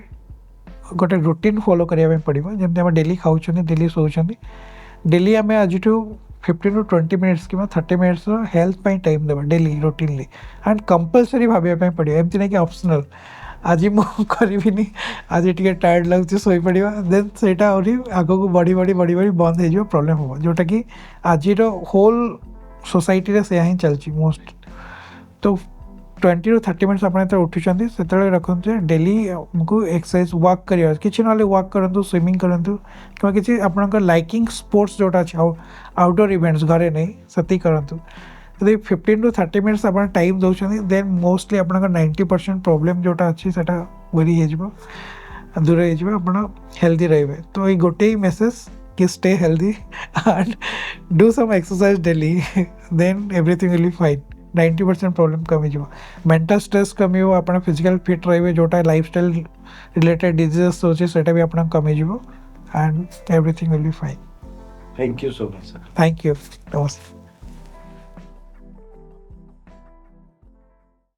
गोटे रूटीन फॉलो करने पड़ो जमी आम डेली खाऊँ डेली शोचुं डेली आम आज 15 to 20 मिनिट्स कि 30 मिनिट्स हेल्थ पे टाइम देवा daily routinely and compulsory Bhavya पड़ो एमती नहीं कि ऑप्शनल आज मुझे आज टे टायर्ड लगुच शोई पड़ा देन से आग को बढ़ी बढ़ी बढ़ी बढ़ी बंद हो प्रोब्लेम हम जोटा कि आज होल सोसाइटी से ही चलती मोस्ट तो 20 to 30 मिनिट्स आप उठुंट से रखते डेली आमको एक्सरसाइज वॉक कर किसी ना वॉक करूँ स्विमिंग करूँ कि किसी आप लाइकिंग स्पोर्ट्स जोटा अच्छे आउटडोर इवेंट्स घरे नहीं से करूँ यदि 15 to 30 मिनिट्स आप टाइम दौरान देन मोस्टली आप 90% प्रॉब्लम जोटा अच्छी से बोरी ହେଇଯିବ दूर ହେଇଯିବ ଆପଣ हेल्दी ରହିବେ तो ये गोटे ही मेसेज कि stay healthy and do some exercise daily then everything will be fine 90% problem कमिଯିବ मेंटल स्ट्रेस कमियो आपण फिजिकल फिट रहिबे जोटा लाइफस्टाइल रिलेटेड डिजीजेस होचे सेटा भी आपण कमिଯିବ and everything will be fine Thank you so much, sir. Thank you नमस्ते